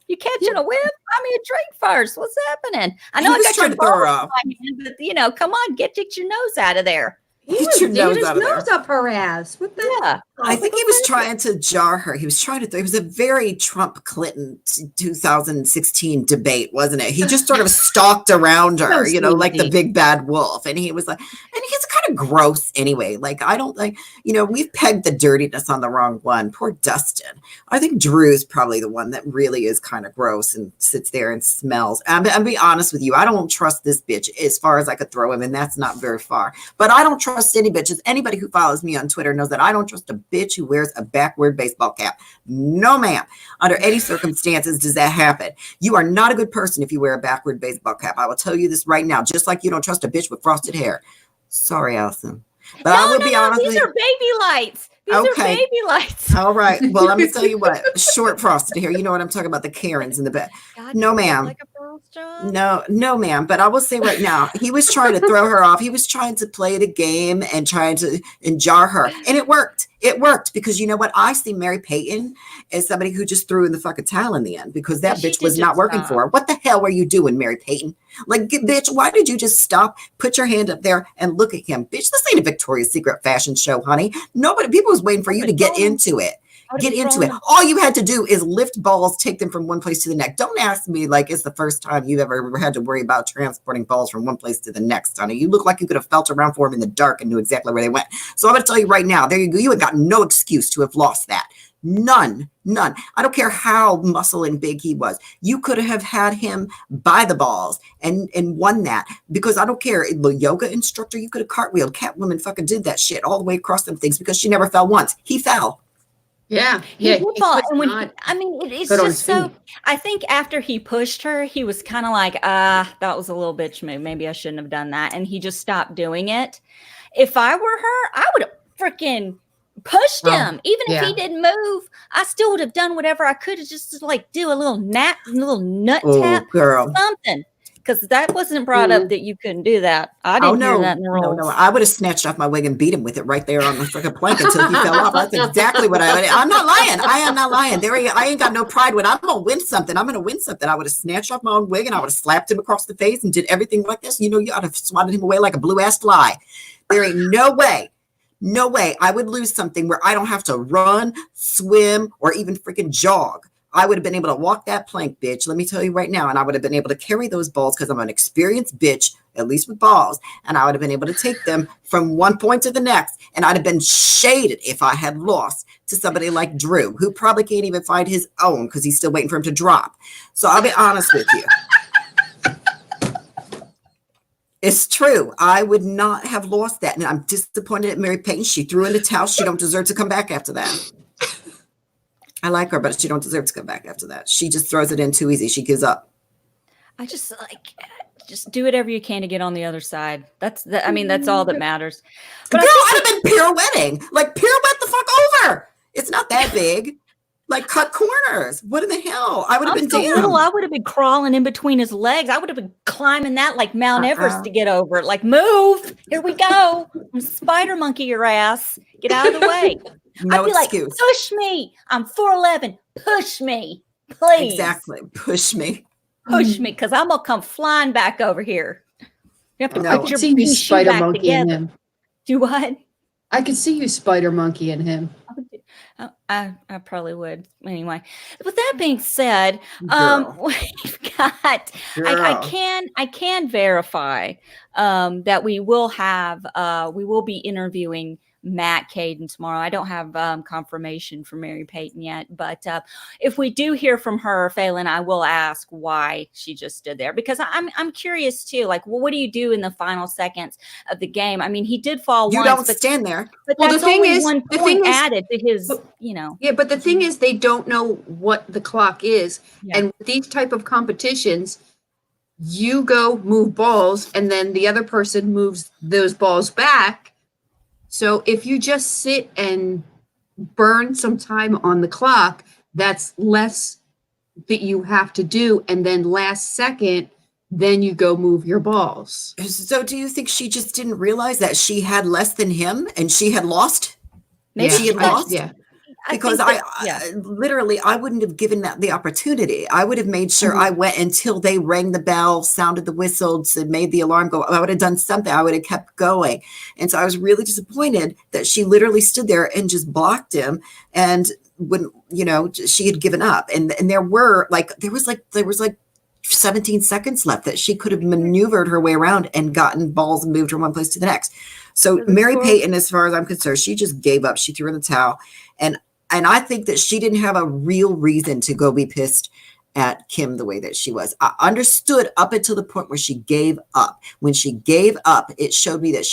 you catching a whip? I mean, a drink first. What's happening? I know I got your balls in my hand, but come on, get your nose out of there. He was his nose up her ass. What the? Yeah. I think he was trying to jar her. He was trying to. It was a very Trump Clinton 2016 debate, wasn't it? He just sort of stalked around her, like the big bad wolf. And he was like, and he's kind of gross anyway. Like, I don't like, we've pegged the dirtiness on the wrong one. Poor Dustin. I think Drew's probably the one that really is kind of gross and sits there and smells. And be honest with you, I don't trust this bitch as far as I could throw him, and that's not very far. But I don't trust any bitches. Anybody who follows me on Twitter knows that I don't trust a bitch who wears a backward baseball cap. No, ma'am. Under any circumstances does that happen. You are not a good person if you wear a backward baseball cap. I will tell you this right now, just like you don't trust a bitch with frosted hair. Sorry, Allison. But I will be honest with you. These are baby lights. These are baby lights. All right. Well, let me tell you what. Short frosted hair. You know what I'm talking about? The Karens in the back. No, ma'am. Like a Pearl's job? No, ma'am. But I will say right now, he was trying to throw her off. He was trying to play the game and trying to jar her. And it worked. It worked because you know what? I see Mary Payton as somebody who just threw in the fucking towel in the end because that bitch was not working for her. What the hell were you doing, Mary Payton? Like, bitch, why did you just stop, put your hand up there and look at him? Bitch, this ain't a Victoria's Secret fashion show, honey. People was waiting for you to get into it. Get into it. All you had to do is lift balls, take them from one place to the next. Don't ask me like it's the first time you've ever had to worry about transporting balls from one place to the next, honey. You look like you could have felt around for them in the dark and knew exactly where they went. So I'm going to tell you right now, there you go. You have got no excuse to have lost that. None. I don't care how muscle and big he was. You could have had him by the balls and won that because I don't care. The yoga instructor, you could have cartwheeled. Catwoman fucking did that shit all the way across them things because she never fell once. He fell. Yeah. It's just so. I think after he pushed her, he was kind of like, that was a little bitch move. Maybe I shouldn't have done that, and he just stopped doing it. If I were her, I would have freaking pushed him. Even if he didn't move, I still would have done whatever I could to just like do a little nut tap, girl, something. Because that wasn't brought up that you couldn't do that. I didn't hear that in the rules. No. I would have snatched off my wig and beat him with it right there on the freaking plank until he fell off. That's exactly what I'm not lying. I am not lying. I ain't got no pride when I'm going to win something. I would have snatched off my own wig and I would have slapped him across the face and did everything like this. You ought to have swatted him away like a blue-ass fly. There ain't no way I would lose something where I don't have to run, swim, or even freaking jog. I would have been able to walk that plank, bitch. Let me tell you right now. And I would have been able to carry those balls because I'm an experienced bitch, at least with balls. And I would have been able to take them from one point to the next. And I'd have been shaded if I had lost to somebody like Drew, who probably can't even find his own because he's still waiting for him to drop. So I'll be honest with you. It's true. I would not have lost that. And I'm disappointed at Mary Payton. She threw in the towel. She don't deserve to come back after that. I like her, but she don't deserve to come back after that. She just throws it in too easy. She gives up. I just do whatever you can to get on the other side. That's all that matters. But girl, I'd have been pirouetting. Like, pirouette the fuck over. It's not that big. Like, cut corners. What in the hell? I would have been so little. I would have been crawling in between his legs. I would have been climbing that like Mount Everest to get over it. Like, move. Here we go. I'm spider monkey your ass. Get out of the way. No I'd be excuse. like, push me. I'm 4'11". Push me. Please. Exactly. Push me. Push me, because I'm going to come flying back over here. You have to No. I put could your see you pinky spider back monkey in together. him. Do what? I could see you spider monkey in him. I probably would anyway. With that being said, Girl. we've got. Girl. I can verify that we will be interviewing Matt Caden tomorrow. I don't have confirmation from Mary Payton yet, but if we do hear from her, Phelan, I will ask why she just stood there, because I'm curious too. Like, well, what do you do in the final seconds of the game? I mean, he did fall You once, don't but stand there. but Well, that's the thing only is- one the point thing is- added to his, but- you know. Yeah, but the thing is, they don't know what the clock is. Yeah. And with these type of competitions, you go move balls, and then the other person moves those balls back. So if you just sit and burn some time on the clock, that's less that you have to do. And then last second, then you go move your balls. So do you think she just didn't realize that she had less than him and she had lost? Maybe she had lost? Yeah. Because think that- I literally, I wouldn't have given that the opportunity. I would have made sure I went until they rang the bell, sounded the whistle, made the alarm go. I would have done something. I would have kept going. And so I was really disappointed that she literally stood there and just blocked him. And when, she had given up. And there was like 17 seconds left that she could have maneuvered her way around and gotten balls and moved from one place to the next. So Mary Payton, as far as I'm concerned, she just gave up. She threw in the towel. And I think that she didn't have a real reason to go be pissed at Kim the way that she was. I understood up until the point where she gave up. When she gave up, it showed me that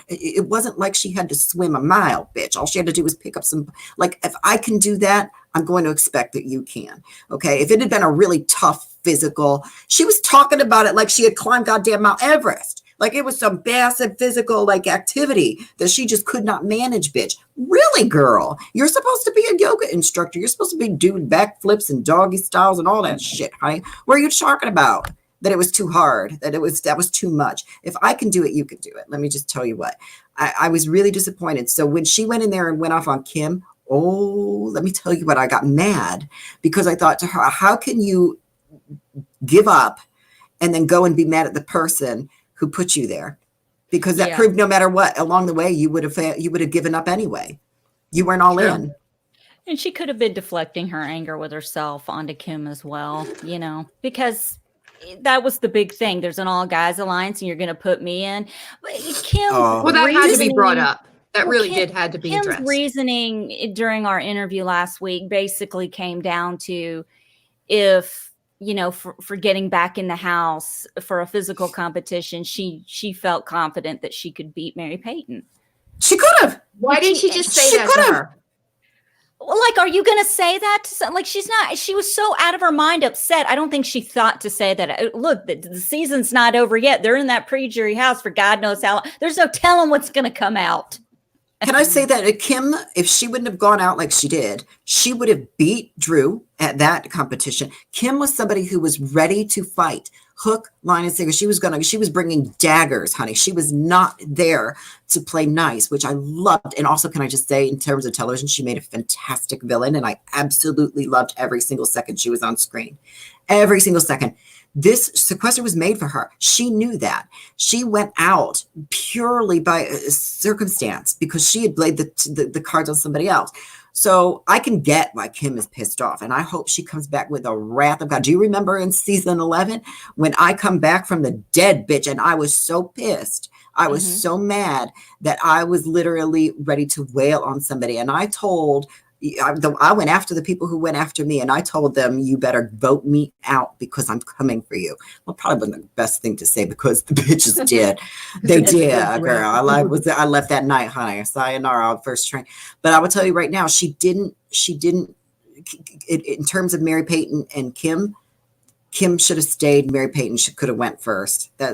it wasn't like she had to swim a mile, bitch. All she had to do was pick up some, like, if I can do that, I'm going to expect that you can. Okay. If it had been a really tough physical, she was talking about it like she had climbed goddamn Mount Everest. Like it was some massive physical like activity that she just could not manage, bitch. Really, girl? You're supposed to be a yoga instructor. You're supposed to be doing backflips and doggy styles and all that shit, honey. What are you talking about? That it was too hard, that was too much. If I can do it, you can do it. Let me just tell you what. I was really disappointed. So when she went in there and went off on Kim, let me tell you what, I got mad because I thought to her, how can you give up and then go and be mad at the person who put you there? Because that proved no matter what along the way you would have given up anyway. You weren't all in. And she could have been deflecting her anger with herself onto Kim as well, because that was the big thing. There's an all guys alliance and you're going to put me in. But Kim, Well, that had to be brought up. That really had to be Kim's addressed. reasoning during our interview last week basically came down to if for getting back in the house for a physical competition, she felt confident that she could beat Mary Payton. She could have. Why didn't she just say that to her? Well, like, are you going to say that to some, like, she was so out of her mind upset. I don't think she thought to say that. Look, the season's not over yet. They're in that pre-jury house for God knows how long. There's no telling what's going to come out. Can I say that Kim, if she wouldn't have gone out like she did, she would have beat Drew at that competition. Kim was somebody who was ready to fight. Hook, line, and sinker. She was bringing daggers, honey. She was not there to play nice, which I loved. And also, can I just say, in terms of television, she made a fantastic villain. And I absolutely loved every single second she was on screen. Every single second. This sequester was made for her. She knew that. She went out purely by circumstance because she had played the cards on somebody else. So I can get why Kim is pissed off. And I hope she comes back with a wrath of God. Do you remember in season 11 when I come back from the dead, bitch, and I was so pissed. I was so mad that I was literally ready to wail on somebody. And I went after the people who went after me, and I told them, you better vote me out because I'm coming for you. Well, probably wasn't the best thing to say because the bitches did. They did, girl. I left that night, honey. Sayonara on first train. But I will tell you right now, she didn't, in terms of Mary Payton and Kim should have stayed. Mary Payton could have went first. I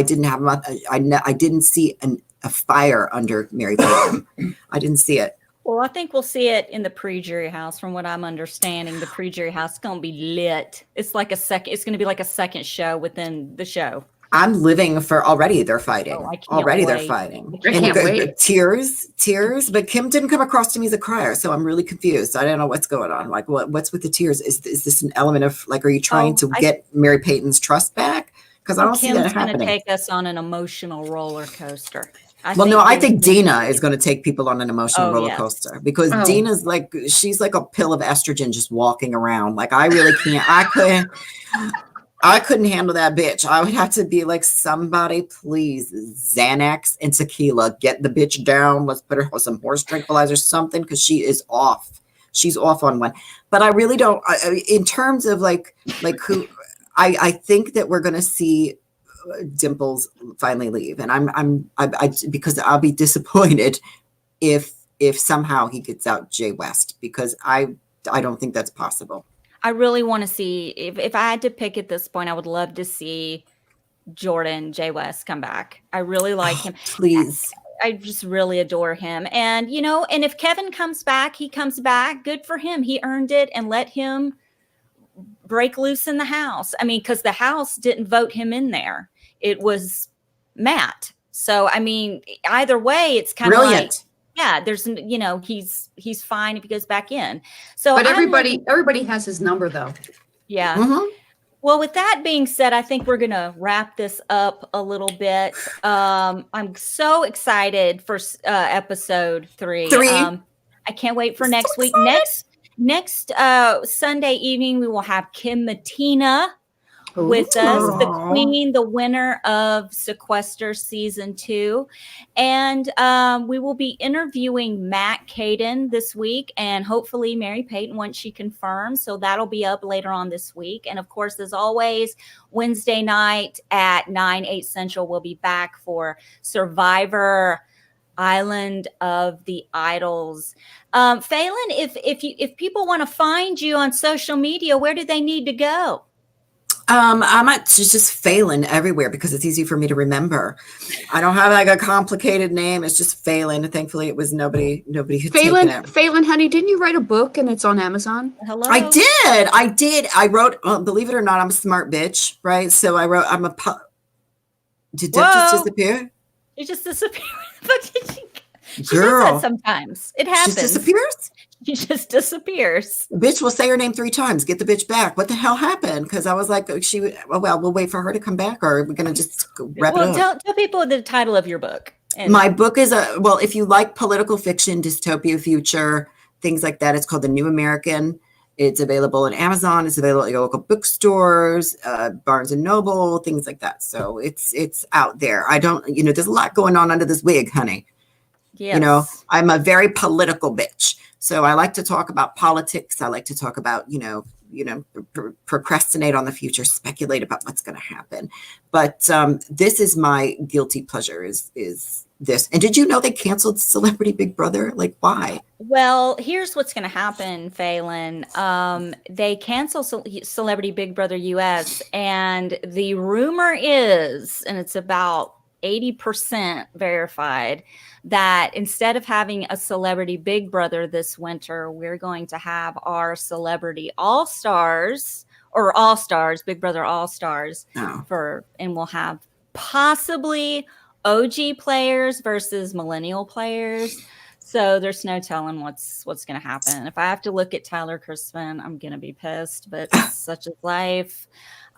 didn't see a fire under Mary Payton. I didn't see it. Well, I think we'll see it in the pre-jury house. From what I'm understanding, the pre-jury house is going to be lit. It's going to be like a second show within the show. I'm living for already. They're fighting. Oh, I can't Already they're wait. fighting. I can't wait. Tears. But Kim didn't come across to me as a crier, so I'm really confused. I don't know what's going on. Like, what's with the tears? Is this an element of like, are you trying to get Mary Payton's trust back? Because I don't see that Kim's going to happening. take us on an emotional roller coaster. I think Dina is going to take people on an emotional roller yes. coaster because Dina's like, she's like a pill of estrogen just walking around. Like, I really can't. I couldn't handle that bitch. I would have to be like, somebody please, Xanax and tequila, get the bitch down. Let's put her on some horse tranquilizer, something, because she is off. She's off on one. But I really don't. In terms of like who, I think that we're going to see Dimples finally leave, and I because I'll be disappointed if somehow he gets out Jay West, because I don't think that's possible. I really want to see, if I had to pick at this point, I would love to see Jordan Jay West come back. I really like him. Please. I just really adore him. And, and if Kevin comes back, he comes back. Good for him. He earned it, and let him break loose in the house. I mean, because the house didn't vote him in there. It was Matt. So, I mean, either way, it's kind of like, yeah, there's, he's fine if he goes back in. So, but everybody has his number though. Yeah. Mm-hmm. Well, with that being said, I think we're going to wrap this up a little bit. I'm so excited for episode 3. I can't wait for next week. Next Sunday evening, we will have Kim Mattina with us, the queen, the winner of Sequester season 2. And we will be interviewing Matt Caden this week, and hopefully Mary Payton once she confirms. So that'll be up later on this week. And of course, as always, Wednesday night at 9/8 Central, we'll be back for Survivor Island of the Idols. Phaylin, if people want to find you on social media, where do they need to go? I'm at just Phaylin everywhere because it's easy for me to remember. I don't have like a complicated name. It's just Phaylin. Thankfully, it was nobody had taken it. Phaylin, honey, didn't you write a book and it's on Amazon? Hello. I did. I wrote. Believe it or not, I'm a smart bitch, right? So I wrote. Did Deb just disappear? It just disappeared. She Girl, does that sometimes. It happens. She disappears? She just disappears. The bitch will say her name 3 times. Get the bitch back. What the hell happened? Because I was like, we'll wait for her to come back, or we're going to just wrap it up. Tell people the title of your book. My book is if you like political fiction, dystopia future, things like that, it's called The New American. It's available on Amazon. It's available at your local bookstores, Barnes and Noble, things like that. So it's out there. I don't, there's a lot going on under this wig, honey. Yes. I'm a very political bitch. So I like to talk about politics. I like to talk about, procrastinate on the future, speculate about what's going to happen. But this is my guilty pleasure is this. And did you know they canceled Celebrity Big Brother? Like, why? Well, here's what's going to happen, Phaylin. They canceled Celebrity Big Brother US, and the rumor is, and it's about 80% verified, that instead of having a Celebrity Big Brother this winter, we're going to have our Celebrity All-Stars, or All-Stars, Big Brother All-Stars, and we'll have possibly OG players versus millennial players. So there's no telling what's going to happen. If I have to look at Tyler Crispin, I'm going to be pissed, but such is life.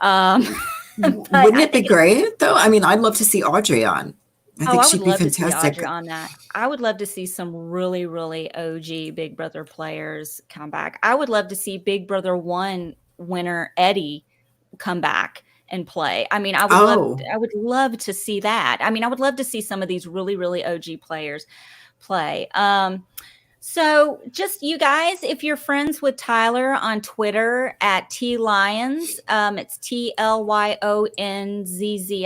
Wouldn't it be great though? I mean, I'd love to see Audrey on. I think she'd be fantastic. To see Audrey on that. I would love to see some really, really OG Big Brother players come back. I would love to see Big Brother 1 winner Eddie come back and play. I mean, I would love to see that. I mean, I would love to see some of these really, really OG players play. So just you guys, if you're friends with Tyler on Twitter at TLyonz, it's TLYONZZ,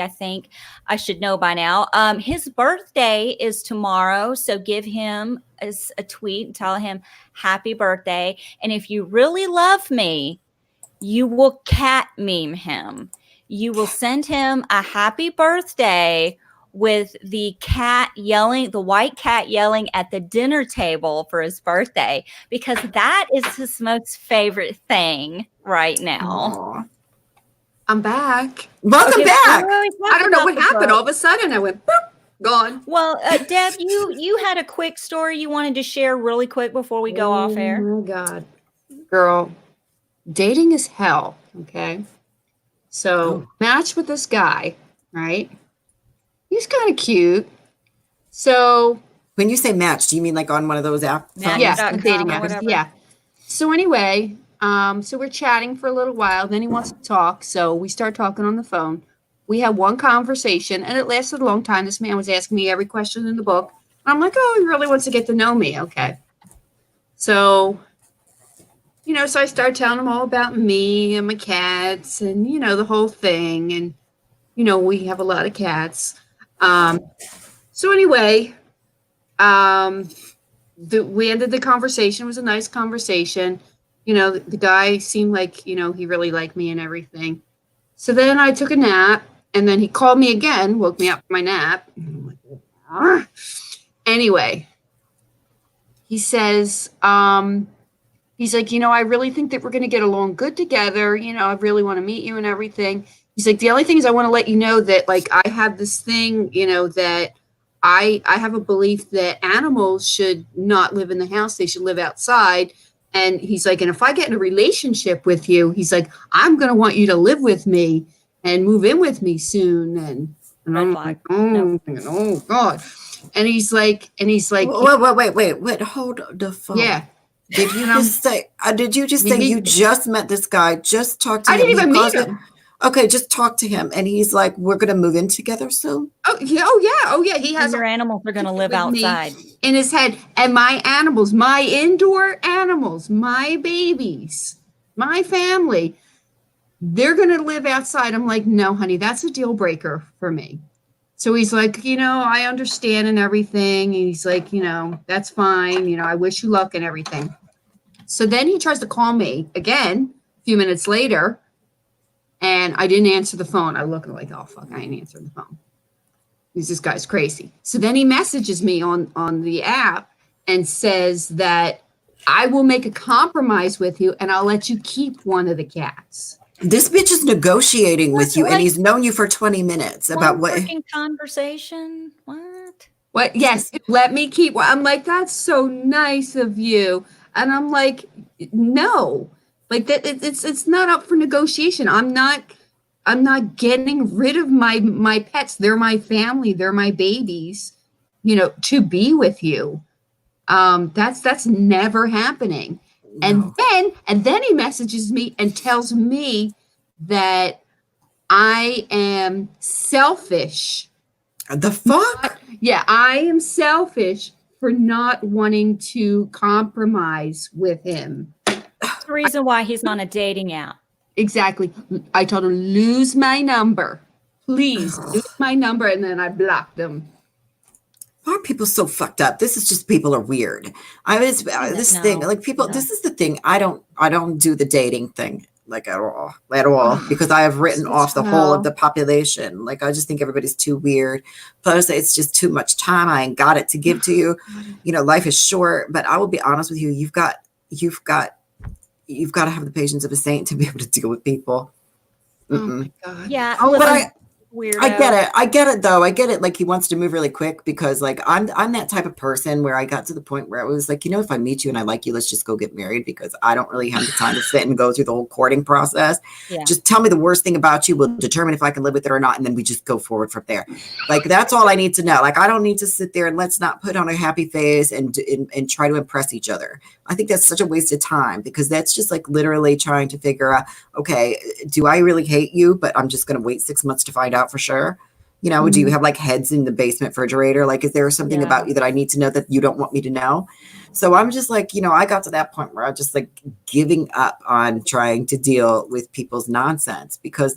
I think I should know by now. His birthday is tomorrow, so give him a tweet and tell him happy birthday. And if you really love me, you will cat meme him. You will send him a happy birthday with the cat yelling, the white cat yelling at the dinner table for his birthday, because that is his most favorite thing right now. I'm back. Welcome back. I don't know what happened. All of a sudden, I went, boop, gone. Well, Deb, you had a quick story you wanted to share really quick before we go off air. Oh, my God. Girl, dating is hell, okay? So, match with this guy, right? He's kind of cute. So... When you say match, do you mean like on one of those apps? Yeah, dating apps. Yeah. So anyway, so we're chatting for a little while. Then he wants to talk. So we start talking on the phone. We had one conversation, and it lasted a long time. This man was asking me every question in the book. I'm like, oh, he really wants to get to know me. Okay. So, so I started telling him all about me and my cats and, the whole thing. And, we have a lot of cats. So anyway... we ended the conversation. It was a nice conversation. The guy seemed like, he really liked me and everything. So then I took a nap, and then he called me again, woke me up from my nap. Anyway, he says, he's like, I really think that we're going to get along good together. I really want to meet you and everything. He's like, the only thing is I want to let you know that, like, I have this thing, that I have a belief that animals should not live in the house. They should live outside. And he's like, and if I get in a relationship with you, he's like, I'm going to want you to live with me and move in with me soon. And I'm like, oh God. And he's like, wait, hold the phone. Yeah. Did you just say, you just met this guy, just talked to him? I didn't even meet him. Okay, just talk to him. And he's like, we're going to move in together soon? Oh, yeah. He has... And your animals are going to live outside. In his head. And my animals, my indoor animals, my babies, my family, they're going to live outside. I'm like, no, honey, that's a deal breaker for me. So he's like, I understand and everything. And he's like, that's fine. I wish you luck and everything. So then he tries to call me again a few minutes later. And I didn't answer the phone. I looked like, oh, fuck, I ain't answering the phone. This guy's crazy. So then he messages me on the app and says that I will make a compromise with you and I'll let you keep one of the cats. This bitch is negotiating with you, and he's known you for 20 minutes about what. Conversation? What? What? Yes, let me keep one. I'm like, that's so nice of you. And I'm like, no. Like that, it's not up for negotiation. I'm not getting rid of my pets. They're my family. They're my babies. To be with you. That's never happening. No. And then he messages me and tells me that I am selfish. The fuck? Yeah, I am selfish for not wanting to compromise with him. That's the reason why he's on a dating app. Exactly. I told him, lose my number. Please, lose my number. And then I blocked him. Why are people so fucked up? This is just, people are weird. This is the thing. I don't do the dating thing like at all, because I have written off the whole of the population. Like, I just think everybody's too weird. Plus, it's just too much time. I ain't got it to give to you. Life is short, but I will be honest with you. You've got to have the patience of a saint to be able to deal with people. Oh my God. Yeah. But weirdo. I get it though. I get it. Like, he wants to move really quick because, like, I'm that type of person where I got to the point where I was like, if I meet you and I like you, let's just go get married, because I don't really have the time to sit and go through the whole courting process. Yeah. Just tell me the worst thing about you. We'll determine if I can live with it or not. And then we just go forward from there. Like, that's all I need to know. Like, I don't need to sit there and let's not put on a happy face and try to impress each other. I think that's such a waste of time, because that's just like literally trying to figure out, okay, do I really hate you? But I'm just going to wait 6 months to find out for sure. Do you have like heads in the basement refrigerator? Like, is there something about you that I need to know that you don't want me to know? So I'm just like, I got to that point where I'm just like giving up on trying to deal with people's nonsense, because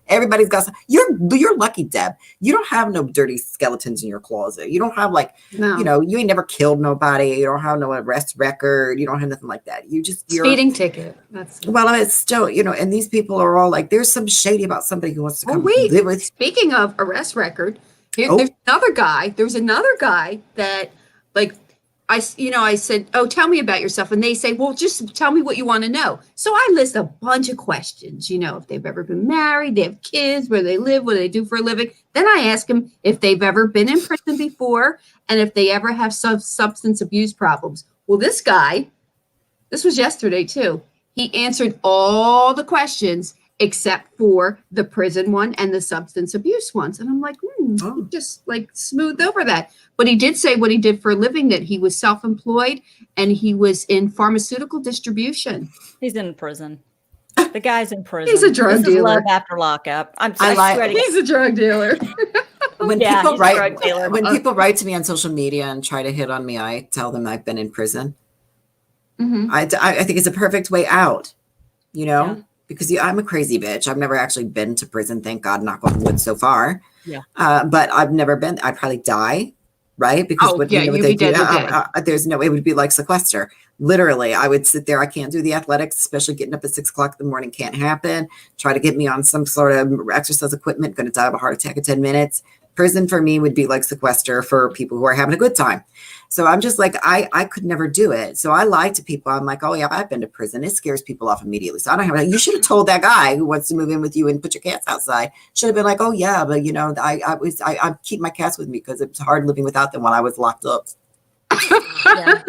everybody's got, you're lucky, Deb. You don't have no dirty skeletons in your closet. You don't have you ain't never killed nobody. You don't have no arrest record. You don't have nothing like that. You're speeding ticket. It's still, and these people are all like, there's some shady about somebody who wants to come live with. Speaking of arrest record, there's another guy. There's another guy that, like, I said, oh, tell me about yourself. And they say, well, just tell me what you want to know. So I list a bunch of questions, if they've ever been married, they have kids, where they live, what they do for a living. Then I ask them if they've ever been in prison before and if they ever have some substance abuse problems. Well, this guy, this was yesterday too. He answered all the questions except for the prison one and the substance abuse ones. And I'm like, he just like smoothed over that. But he did say what he did for a living, that he was self-employed and he was in pharmaceutical distribution. He's in prison. The guy's in prison. He's a drug dealer. Love after lockup. He's a drug dealer. When people write to me on social media and try to hit on me, I tell them I've been in prison. Mm-hmm. I think it's a perfect way out, because I'm a crazy bitch. I've never actually been to prison. Thank God, knock on wood so far. Yeah. But I've never been. I'd probably die, right? Because what they do, there's no way. It would be like Sequester. Literally, I would sit there. I can't do the athletics, especially getting up at 6 o'clock in the morning. Can't happen. Try to get me on some sort of exercise equipment. Going to die of a heart attack in 10 minutes. Prison for me would be like Sequester for people who are having a good time. So I'm just like, I could never do it. So I lie to people. I'm like, oh yeah, I've been to prison. It scares people off immediately. So I don't have, you should have told that guy who wants to move in with you and put your cats outside. Should have been like, oh yeah, but I keep my cats with me because it was hard living without them while I was locked up. Yeah.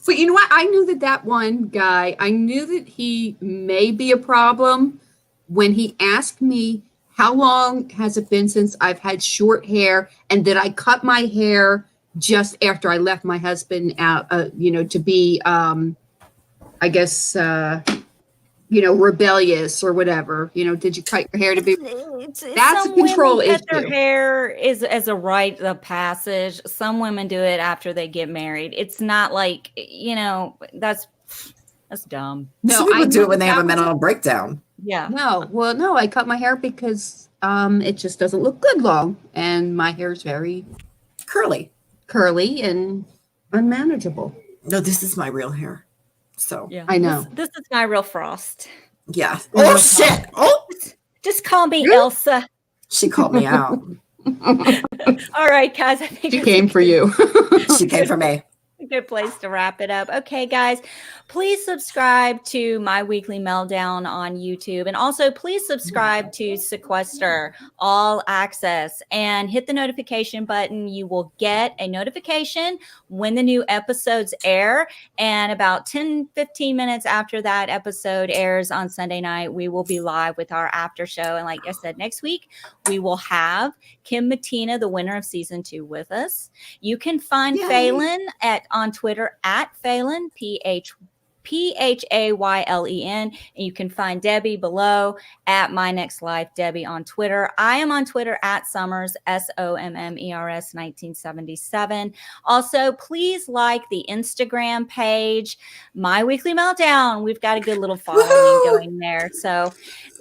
But you know what? I knew that one guy, I knew that he may be a problem when he asked me, how long has it been since I've had short hair, and did I cut my hair just after I left my husband out, to be, I guess, rebellious or whatever. Did you cut your hair to be? That's a control issue. Their hair is as a rite of passage. Some women do it after they get married. It's not like, that's dumb. No, some people do it when they have a mental breakdown. Yeah. No, I cut my hair because it just doesn't look good long, and my hair is very curly and unmanageable. No, this is my real hair. So yeah, I know. This is my real frost. Yeah. Oh shit. Oh, just call me Elsa. She called me out. All right, guys. I think she came for you. She came for me. A good place to wrap it up. Okay, guys, please subscribe to My Weekly Meltdown on YouTube, and also please subscribe to Sequester All Access and hit the notification button. You will get a notification when the new episodes air, and about 10-15 minutes after that episode airs on Sunday night, we will be live with our after show. And like I said, next week we will have Kim Mattina, the winner of season 2, with us. You can find PHAYLEN on Twitter at PHAYLEN, PHAYLEN, and you can find Debbie below at My Next Life Debbie on Twitter. I am on Twitter at Summers, SOMMERS 1977. Also, please like the Instagram page, My Weekly Meltdown. We've got a good little following going there. So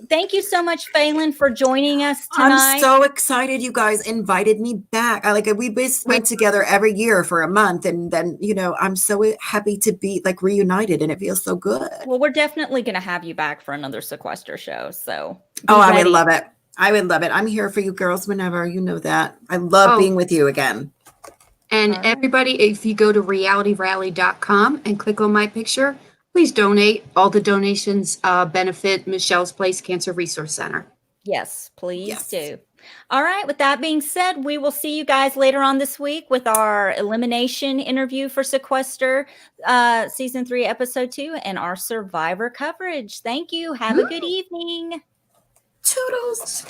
thank you so much, PHAYLEN, for joining us tonight. I'm so excited you guys invited me back. We went together every year for a month, and then I'm so happy to be reunited, and it feels so good. Well, we're definitely going to have you back for another Sequester show. So I would love it. I'm here for you girls whenever. You know that. I love being with you again. And everybody, if you go to realityrally.com and click on my picture, please donate. All the donations benefit Michelle's Place Cancer Resource Center. Yes, please do. All right. With that being said, we will see you guys later on this week with our elimination interview for Sequester season 3, episode 2, and our survivor coverage. Thank you. Have a good evening. Toodles.